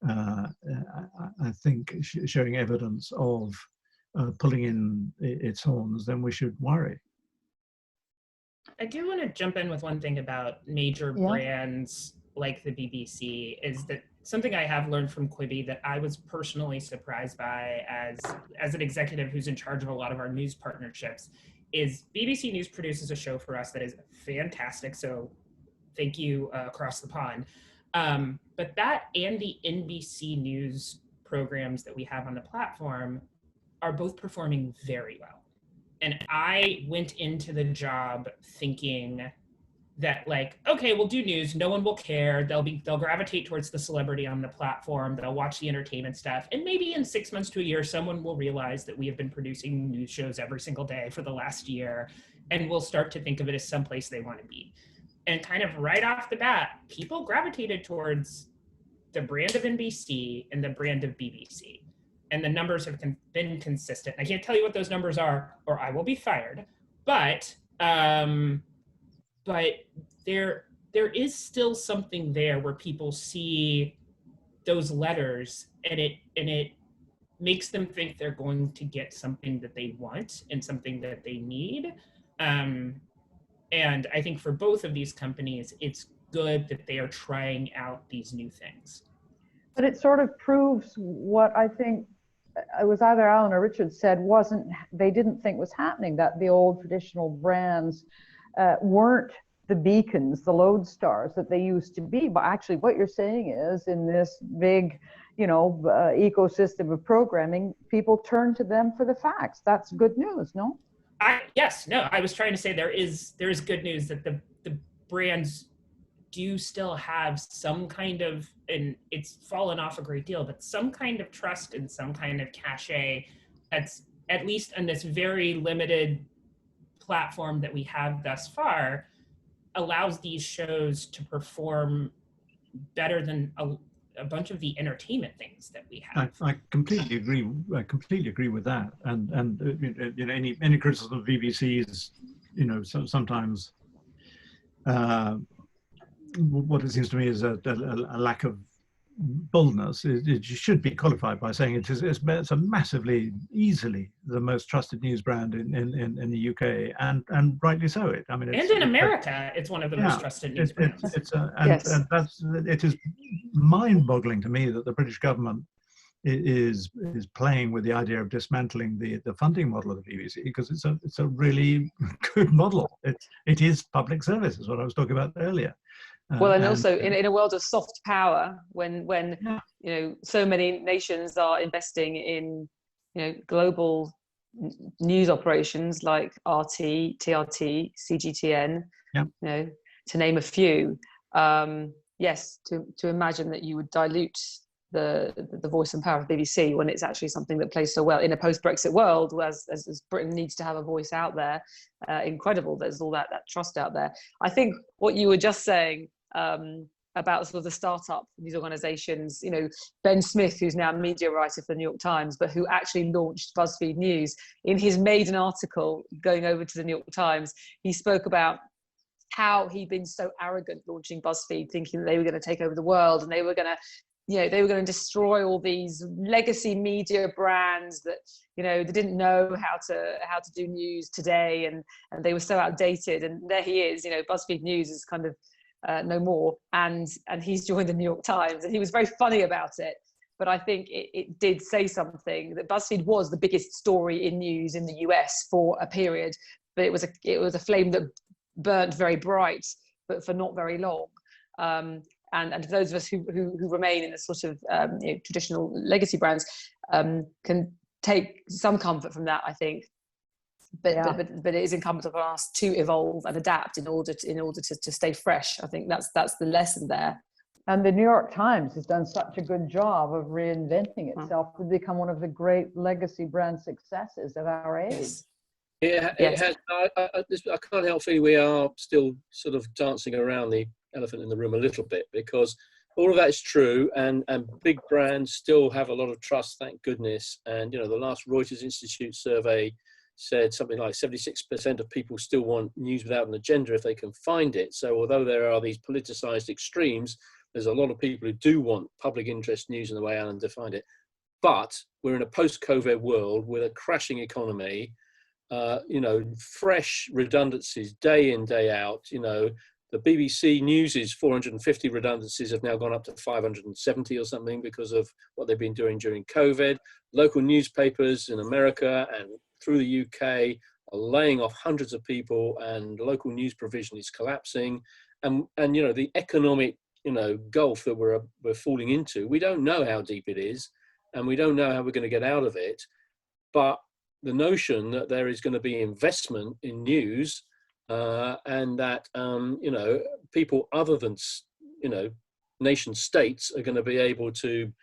I think showing evidence of pulling in its horns, then we should worry. I do want to jump in with one thing about major brands like the BBC, is that something I have learned from Quibi that I was personally surprised by as an executive who's in charge of a lot of our news partnerships, is BBC News produces a show for us that is fantastic. So thank you across the pond. But that and the NBC News programs that we have on the platform are both performing very well. And I went into the job thinking that, like, okay, we'll do news, no one will care, they'll gravitate towards the celebrity on the platform, they'll watch the entertainment stuff, and maybe in 6 months to a year, someone will realize that we have been producing news shows every single day for the last year, and we'll start to think of it as someplace they want to be. And kind of right off the bat, people gravitated towards the brand of NBC and the brand of BBC. And the numbers have been consistent. I can't tell you what those numbers are, or I will be fired. But there is still something there where people see those letters, and it makes them think they're going to get something that they want and something that they need. And I think for both of these companies, it's good that they are trying out these new things. But it sort of proves what I think it was either Alan or Richard said they didn't think was happening, that the old traditional brands weren't the beacons, the lodestars that they used to be. But actually what you're saying is, in this big, ecosystem of programming, people turn to them for the facts. That's good news, no? I was trying to say there is good news that the brands do still have some kind of, and it's fallen off a great deal, but some kind of trust and some kind of cachet that's, at least on this very limited platform that we have thus far, allows these shows to perform better than a bunch of the entertainment things that we have. I completely agree. I completely agree with that. And any criticism of BBC is, sometimes what it seems to me is a lack of boldness. It should be qualified by saying it's a massively, easily the most trusted news brand in the UK, and rightly so. And in America, it's one of the most trusted news brands. It is mind-boggling to me that the British government is playing with the idea of dismantling the funding model of the BBC, because it's a really good model. It is public service, is what I was talking about earlier. Well, and also in a world of soft power, when so many nations are investing in global news operations like RT, TRT, CGTN, to name a few. Yes, to imagine that you would dilute the voice and power of BBC when it's actually something that plays so well in a post-Brexit world, as Britain needs to have a voice out there. Incredible, there's all that trust out there. I think what you were just saying about sort of the startup news organizations, you know, Ben Smith, who's now a media writer for the New York Times, but who actually launched BuzzFeed News, in his maiden article going over to the New York Times, he spoke about how he'd been so arrogant launching BuzzFeed, thinking that they were going to take over the world and they were going to, you know, they were going to destroy all these legacy media brands that, you know, they didn't know how to do news today, and they were so outdated. And there he is, you know, BuzzFeed News is kind of no more, and he's joined the New York Times, and he was very funny about it. But I think it did say something, that BuzzFeed was the biggest story in news in the US for a period, but it was a flame that burnt very bright, but for not very long. And for those of us who remain in the sort of you know, traditional legacy brands, can take some comfort from that, I think. But it is incumbent upon us to evolve and adapt in order to stay fresh. I think that's the lesson there. And the New York Times has done such a good job of reinventing itself to become one of the great legacy brand successes of our age. Yes. Yeah, it has. I can't help feeling we are still sort of dancing around the elephant in the room a little bit, because all of that is true, and big brands still have a lot of trust, thank goodness. And you know, the last Reuters Institute survey said something like 76% of people still want news without an agenda if they can find it. So although there are these politicized extremes, there's a lot of people who do want public interest news in the way Alan defined it. But we're in a post-COVID world with a crashing economy, you know, fresh redundancies day in, day out. You know, the BBC News's 450 redundancies have now gone up to 570 or something because of what they've been doing during COVID. Local newspapers in America and through the UK are laying off hundreds of people, and local news provision is collapsing. And you know, the economic, you know, gulf that we're falling into, we don't know how deep it is, and we don't know how we're going to get out of it. But the notion that there is going to be investment in news, and that you know, people other than, you know, nation states are going to be able to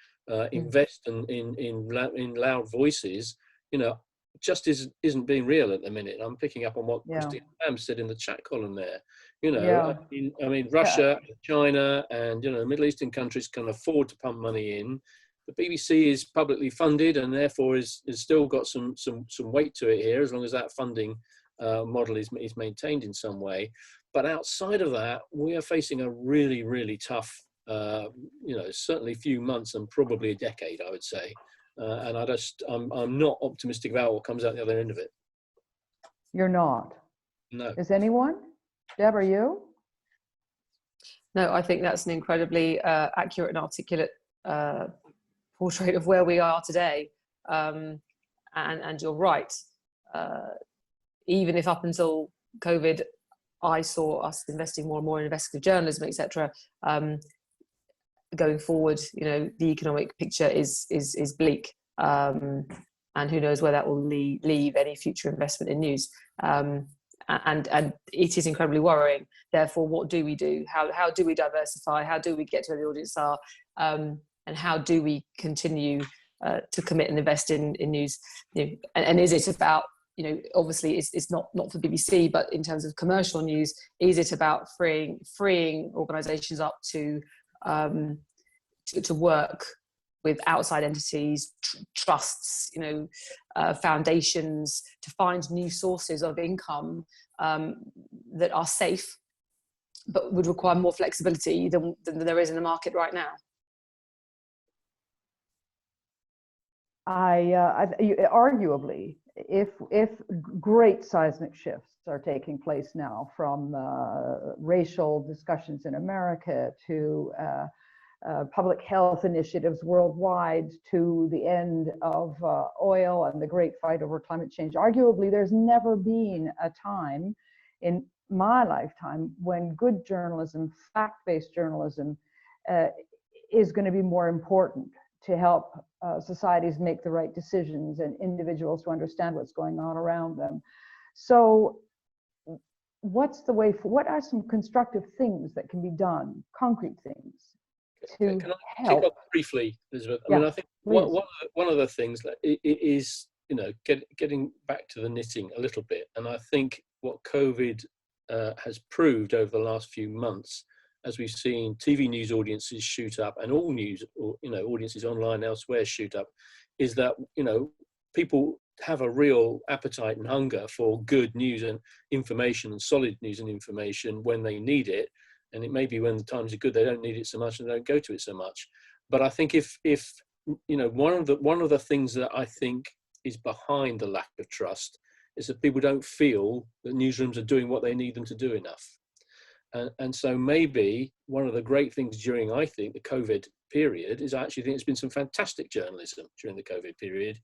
invest in loud voices, you know, just isn't being real at the minute. I'm picking up on what Christine Lamb said in the chat column there. You know, I mean, Russia, China, and you know, Middle Eastern countries can afford to pump money in. The BBC is publicly funded, and therefore is still got some weight to it here, as long as that funding model is maintained in some way. But outside of that, we are facing a really, really tough, you know, certainly few months and probably a decade, I would say. And I'm not optimistic about what comes out the other end of it. You're not? No. Is anyone? Deb, are you? No, I think that's an incredibly accurate and articulate portrait of where we are today. And you're right. Even if up until COVID, I saw us investing more and more in investigative journalism, etc. Going forward, you know, the economic picture is bleak, and who knows where that will leave any future investment in news. And it is incredibly worrying. Therefore, what do we do? How do we diversify? How do we get to where the audience are? And how do we continue to commit and invest in news? You know, and is it about, you know, obviously it's not for BBC, but in terms of commercial news, is it about freeing organisations up to work with outside entities, trusts, you know, foundations, to find new sources of income that are safe, but would require more flexibility than there is in the market right now? Arguably, if great seismic shifts are taking place now, from racial discussions in America to public health initiatives worldwide, to the end of oil and the great fight over climate change, arguably there's never been a time in my lifetime when good journalism, fact-based journalism, is going to be more important to help societies make the right decisions and individuals to understand what's going on around them. So what's the way for, what are some constructive things that can be done, concrete things, to Can I help. kick off briefly, Elizabeth? I Yeah, mean, I think please. one of the things that it is, you know, getting back to the knitting a little bit, and I think what COVID has proved over the last few months, as we've seen TV news audiences shoot up and all news, or, you know, audiences online elsewhere shoot up, is that, you know, people have a real appetite and hunger for good news and information, and solid news and information when they need it. And it may be when the times are good, they don't need it so much and don't go to it so much. But I think if you know, one of the things that I think is behind the lack of trust is that people don't feel that newsrooms are doing what they need them to do enough. And so maybe one of the great things during, I think, the COVID period is I actually think there's been some fantastic journalism during the COVID period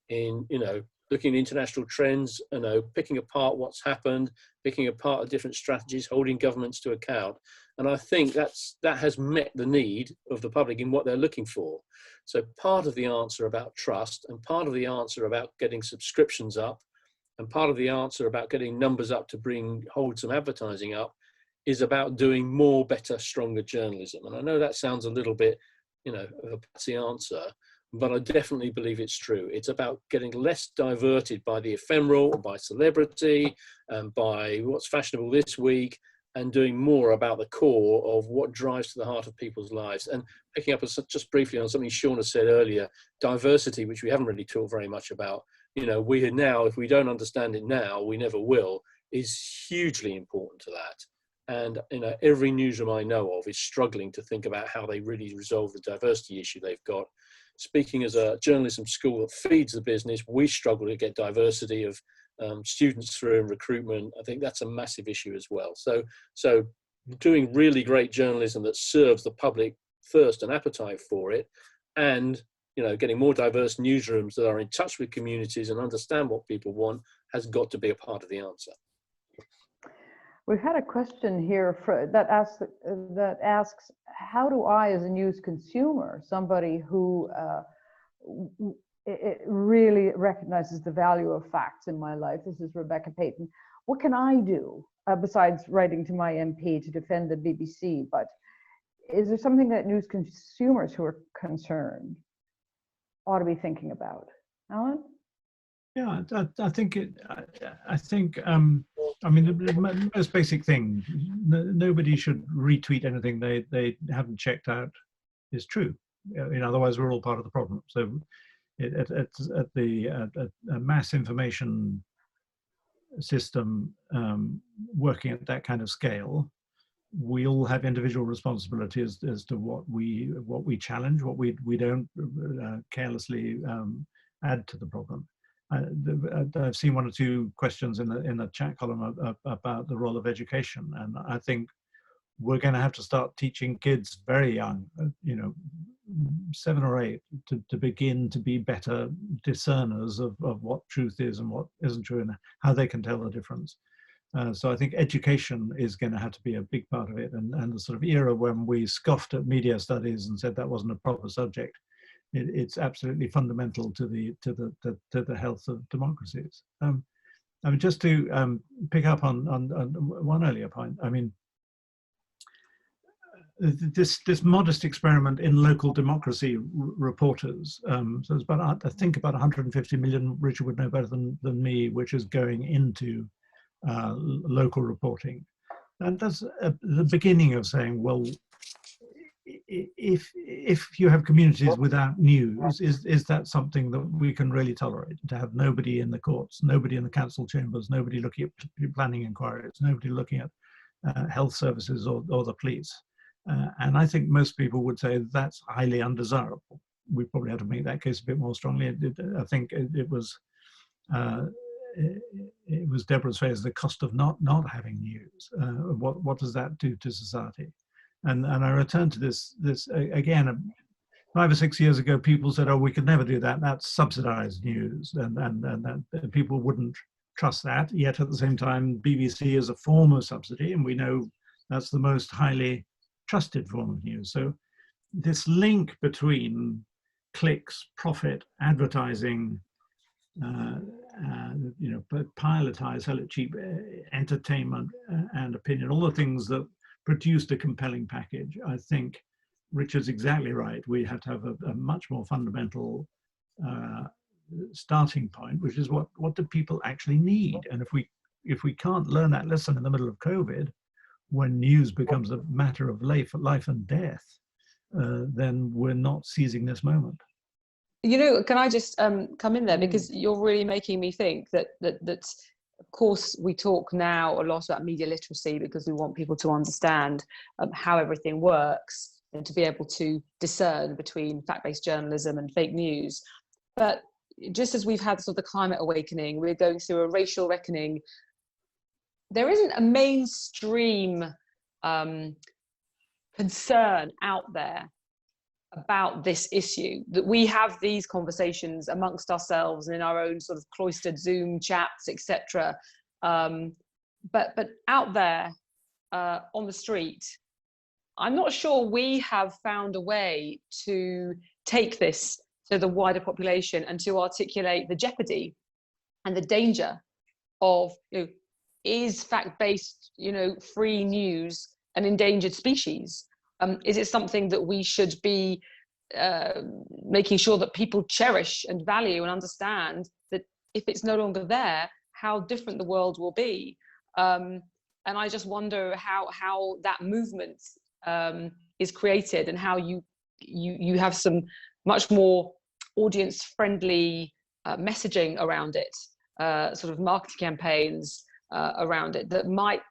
in, you know, looking at international trends, you know, picking apart what's happened, picking apart the different strategies, holding governments to account. And I think that has met the need of the public in what they're looking for. So part of the answer about trust, and part of the answer about getting subscriptions up, and part of the answer about getting numbers up to hold some advertising up, is about doing more, better, stronger journalism. And I know that sounds a little bit, you know, a patsy answer, but I definitely believe it's true. It's about getting less diverted by the ephemeral, by celebrity, and by what's fashionable this week, and doing more about the core of what drives to the heart of people's lives. And picking up just briefly on something Shauna said earlier, diversity, which we haven't really talked very much about, you know, we are now, if we don't understand it now, we never will, is hugely important to that. And, you know, every newsroom I know of is struggling to think about how they really resolve the diversity issue they've got. Speaking as a journalism school that feeds the business, we struggle to get diversity of students through and recruitment. I think that's a massive issue as well. So doing really great journalism that serves the public thirst and appetite for it, and, you know, getting more diverse newsrooms that are in touch with communities and understand what people want has got to be a part of the answer. We've had a question here that asks, how do I, as a news consumer, somebody who it really recognizes the value of facts in my life, this is Rebecca Payton, what can I do besides writing to my MP to defend the BBC? But is there something that news consumers who are concerned ought to be thinking about? Alan? Yeah, I think I mean, the most basic thing, nobody should retweet anything they haven't checked out is true. Otherwise we're all part of the problem. So at a mass information system working at that kind of scale, we all have individual responsibility as to what we challenge, what we don't carelessly add to the problem. I've seen one or two questions in the chat column about the role of education, and I think we're going to have to start teaching kids very young, 7 or 8, to begin to be better discerners of what truth is and what isn't true, and how they can tell the difference. So I think education is going to have to be a big part of it, and the sort of era when we scoffed at media studies and said that wasn't a proper subject. It's absolutely fundamental to the health of democracies. I mean, just to pick up on one earlier point, I mean, this modest experiment in local democracy reporters. So it's about, I think, about 150 million. Richard would know better than me, which is going into local reporting, and that's the beginning of saying, well, if you have communities without news, is that something that we can really tolerate? To have nobody in the courts, nobody in the council chambers, nobody looking at planning inquiries, nobody looking at health services or the police. And I think most people would say that's highly undesirable. We probably have to make that case a bit more strongly. I think it was Deborah's phrase, the cost of not having news. What does that do to society? And I return to this again. 5 or 6 years ago, people said, "Oh, we could never do that. That's subsidized news," and that people wouldn't trust that. Yet at the same time, BBC is a form of subsidy, and we know that's the most highly trusted form of news. So this link between clicks, profit, advertising, pilotized, sell it cheap, entertainment and opinion, all the things that produced a compelling package, I think Richard's exactly right. We have to have a much more fundamental starting point, which is what do people actually need? And if we can't learn that lesson in the middle of COVID, when news becomes a matter of life and death, then we're not seizing this moment. You know, can I just come in there, because you're really making me think that of course we talk now a lot about media literacy because we want people to understand how everything works and to be able to discern between fact-based journalism and fake news. But just as we've had sort of the climate awakening, we're going through a racial reckoning. There isn't a mainstream concern out there about this issue, that we have these conversations amongst ourselves and in our own sort of cloistered Zoom chats, etc. But out there on the street, I'm not sure we have found a way to take this to the wider population and to articulate the jeopardy and the danger of, you know, is fact-based, you know, free news an endangered species? Is it something that we should be making sure that people cherish and value and understand that if it's no longer there, how different the world will be? And I just wonder how that movement is created, and how you have some much more audience-friendly messaging around it, sort of marketing campaigns around it that might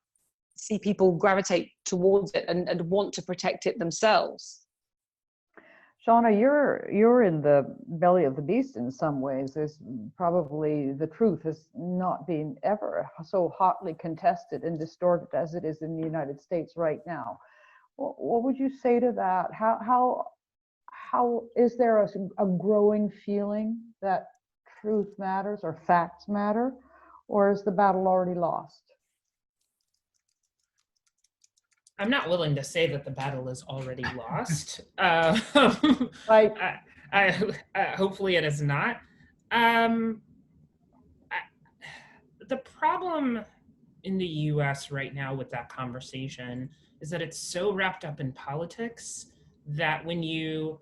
see people gravitate towards it and want to protect it themselves. Shauna, you're in the belly of the beast in some ways. There's probably, the truth has not been ever so hotly contested and distorted as it is in the United States right now. What would you say to that? How is there a growing feeling that truth matters or facts matter, or is the battle already lost? I'm not willing to say that the battle is already lost. Right. Hopefully it is not. The problem in the US right now with that conversation is that it's so wrapped up in politics that when you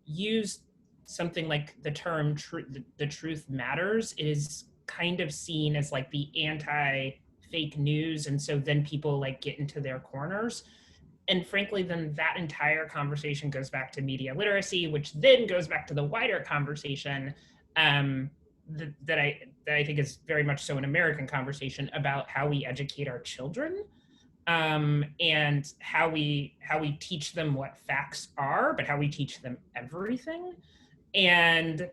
use something like the term the truth matters, it is kind of seen as like the anti-fake news, and so then people like get into their corners. And frankly, then that entire conversation goes back to media literacy, which then goes back to the wider conversation that I think is very much so an American conversation about how we educate our children, and how we teach them what facts are, but how we teach them everything. And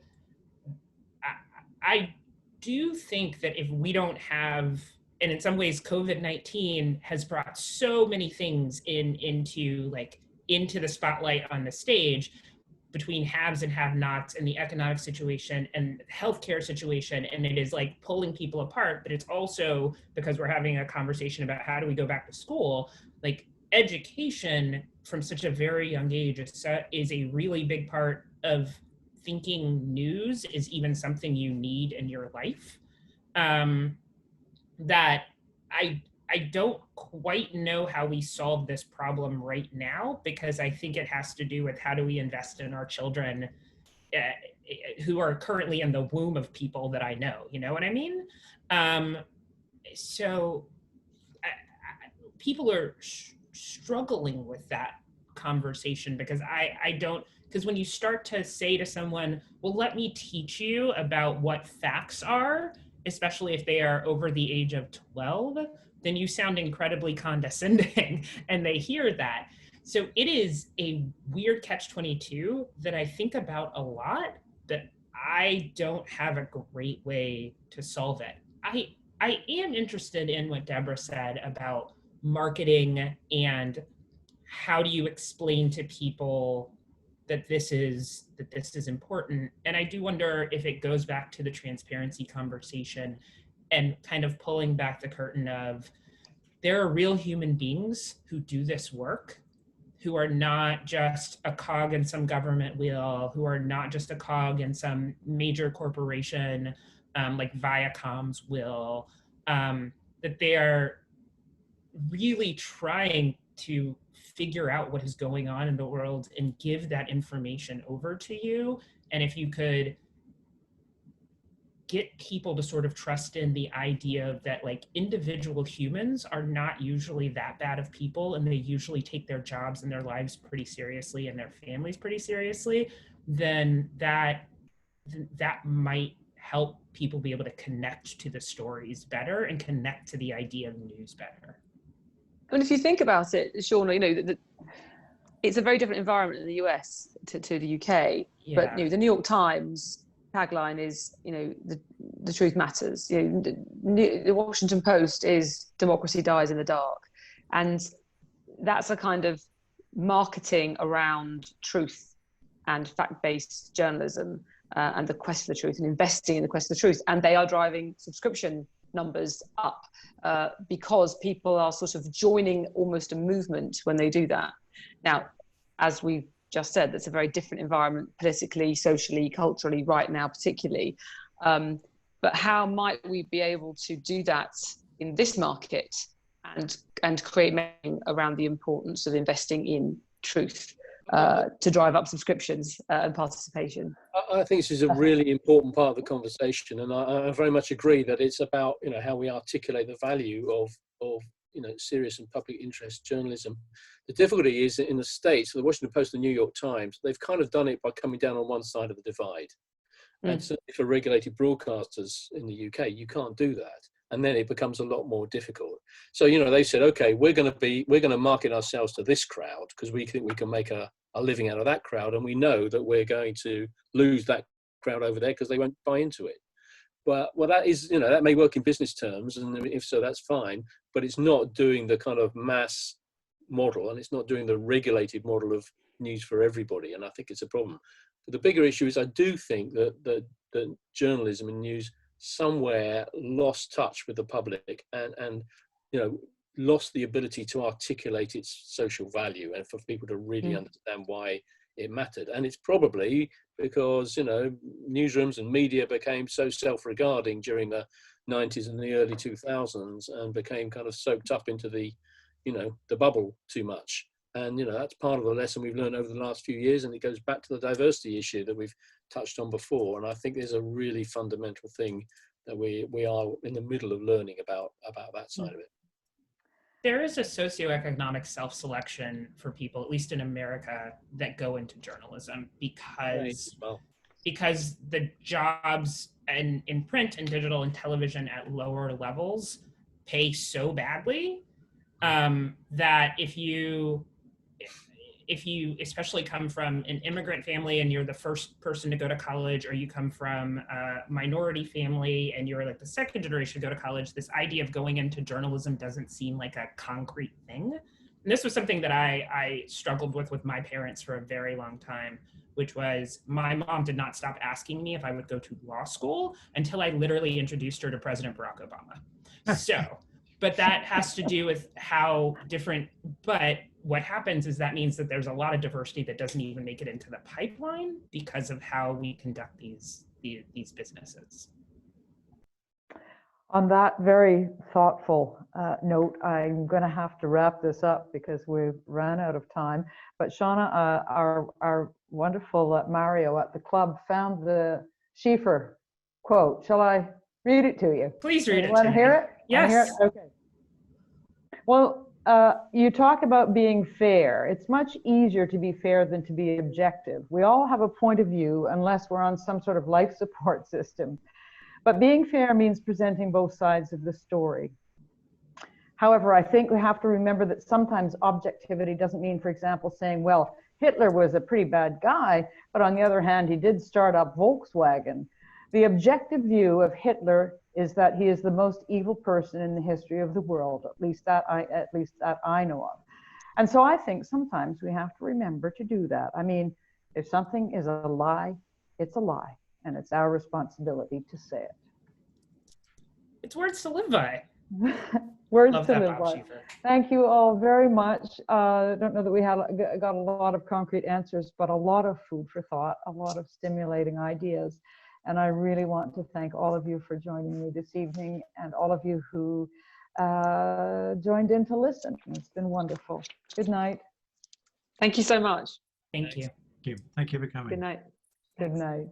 I do think that if we don't have, and in some ways COVID-19 has brought so many things into the spotlight on the stage, between haves and have-nots and the economic situation and healthcare situation, and it is like pulling people apart. But it's also because we're having a conversation about how do we go back to school, like education from such a very young age is a really big part of thinking news is even something you need in your life. That I don't quite know how we solve this problem right now, because I think it has to do with how do we invest in our children who are currently in the womb of people that I know, you know what I mean? So people are struggling with that conversation, because because when you start to say to someone, well, let me teach you about what facts are, especially if they are over the age of 12, then you sound incredibly condescending and they hear that. So it is a weird catch-22 that I think about a lot, that I don't have a great way to solve it. I am interested in what Deborah said about marketing and how do you explain to people that this is important. And I do wonder if it goes back to the transparency conversation and kind of pulling back the curtain of, there are real human beings who do this work, who are not just a cog in some government wheel, who are not just a cog in some major corporation like Viacom's wheel, that they are really trying to figure out what is going on in the world and give that information over to you. And if you could get people to sort of trust in the idea that like individual humans are not usually that bad of people, and they usually take their jobs and their lives pretty seriously and their families pretty seriously, then that might help people be able to connect to the stories better and connect to the idea of news better. And if you think about it, Shauna, you know, it's a very different environment in the US to the UK. Yeah. But you know, the New York Times tagline is, you know, the truth matters. You know, the Washington Post is democracy dies in the dark, and that's a kind of marketing around truth and fact-based journalism and the quest for the truth and investing in the quest for the truth. And they are driving subscription numbers up because people are sort of joining almost a movement when they do that. Now, as we've just said, that's a very different environment politically, socially, culturally right now, particularly. But how might we be able to do that in this market and create meaning around the importance of investing in truth to drive up subscriptions and participation? I think this is a really important part of the conversation, and I very much agree that it's about, you know, how we articulate the value of you know, serious and public interest journalism. The difficulty is that in the States, the Washington Post and the New York Times, they've kind of done it by coming down on one side of the divide. And certainly for regulated broadcasters in the UK, you can't do that. And then it becomes a lot more difficult. So, you know, they said, okay, we're going to market ourselves to this crowd because we think we can make a living out of that crowd. And we know that we're going to lose that crowd over there because they won't buy into it. But well, that is, you know, that may work in business terms, and if so, that's fine. But it's not doing the kind of mass model, and it's not doing the regulated model of news for everybody. And I think it's a problem. But the bigger issue is, I do think that journalism and news somewhere lost touch with the public, and you know, lost the ability to articulate its social value, and for people to really understand why it mattered. And it's probably because, you know, newsrooms and media became so self-regarding during the 90s and the early 2000s and became kind of soaked up into the, you know, the bubble too much. And, you know, that's part of the lesson we've learned over the last few years. And it goes back to the diversity issue that we've touched on before. And I think there's a really fundamental thing that we are in the middle of learning about that side of it. There is a socioeconomic self-selection for people, at least in America, that go into journalism because the jobs in print and digital and television at lower levels pay so badly that if you especially come from an immigrant family and you're the first person to go to college, or you come from a minority family and you're like the second generation to go to college, this idea of going into journalism doesn't seem like a concrete thing. And this was something that I struggled with my parents for a very long time, which was my mom did not stop asking me if I would go to law school until I literally introduced her to President Barack Obama. So, but that has to do with how different, but what happens is that means that there's a lot of diversity that doesn't even make it into the pipeline because of how we conduct these businesses. On that very thoughtful note, I'm going to have to wrap this up because we've ran out of time. But Shauna, our wonderful Mario at the club found the Schieffer quote. Shall I read it to you? Please read it. You want to hear it? Yes. Okay. Well, you talk about being fair. It's much easier to be fair than to be objective. We all have a point of view unless we're on some sort of life support system. But being fair means presenting both sides of the story. However, I think we have to remember that sometimes objectivity doesn't mean, for example, saying, well, Hitler was a pretty bad guy, but on the other hand, he did start up Volkswagen. The objective view of Hitler is that he is the most evil person in the history of the world, at least that I know of. And so I think sometimes we have to remember to do that. I mean, if something is a lie, it's a lie, and it's our responsibility to say it. It's words to live by. Words Love to that, live Bob by. Schieffer. Thank you all very much. I don't know that we got a lot of concrete answers, but a lot of food for thought, a lot of stimulating ideas. And I really want to thank all of you for joining me this evening, and all of you who joined in to listen. It's been wonderful. Good night. Thank you so much. Thank you. Thank you for coming. Good night. Good night.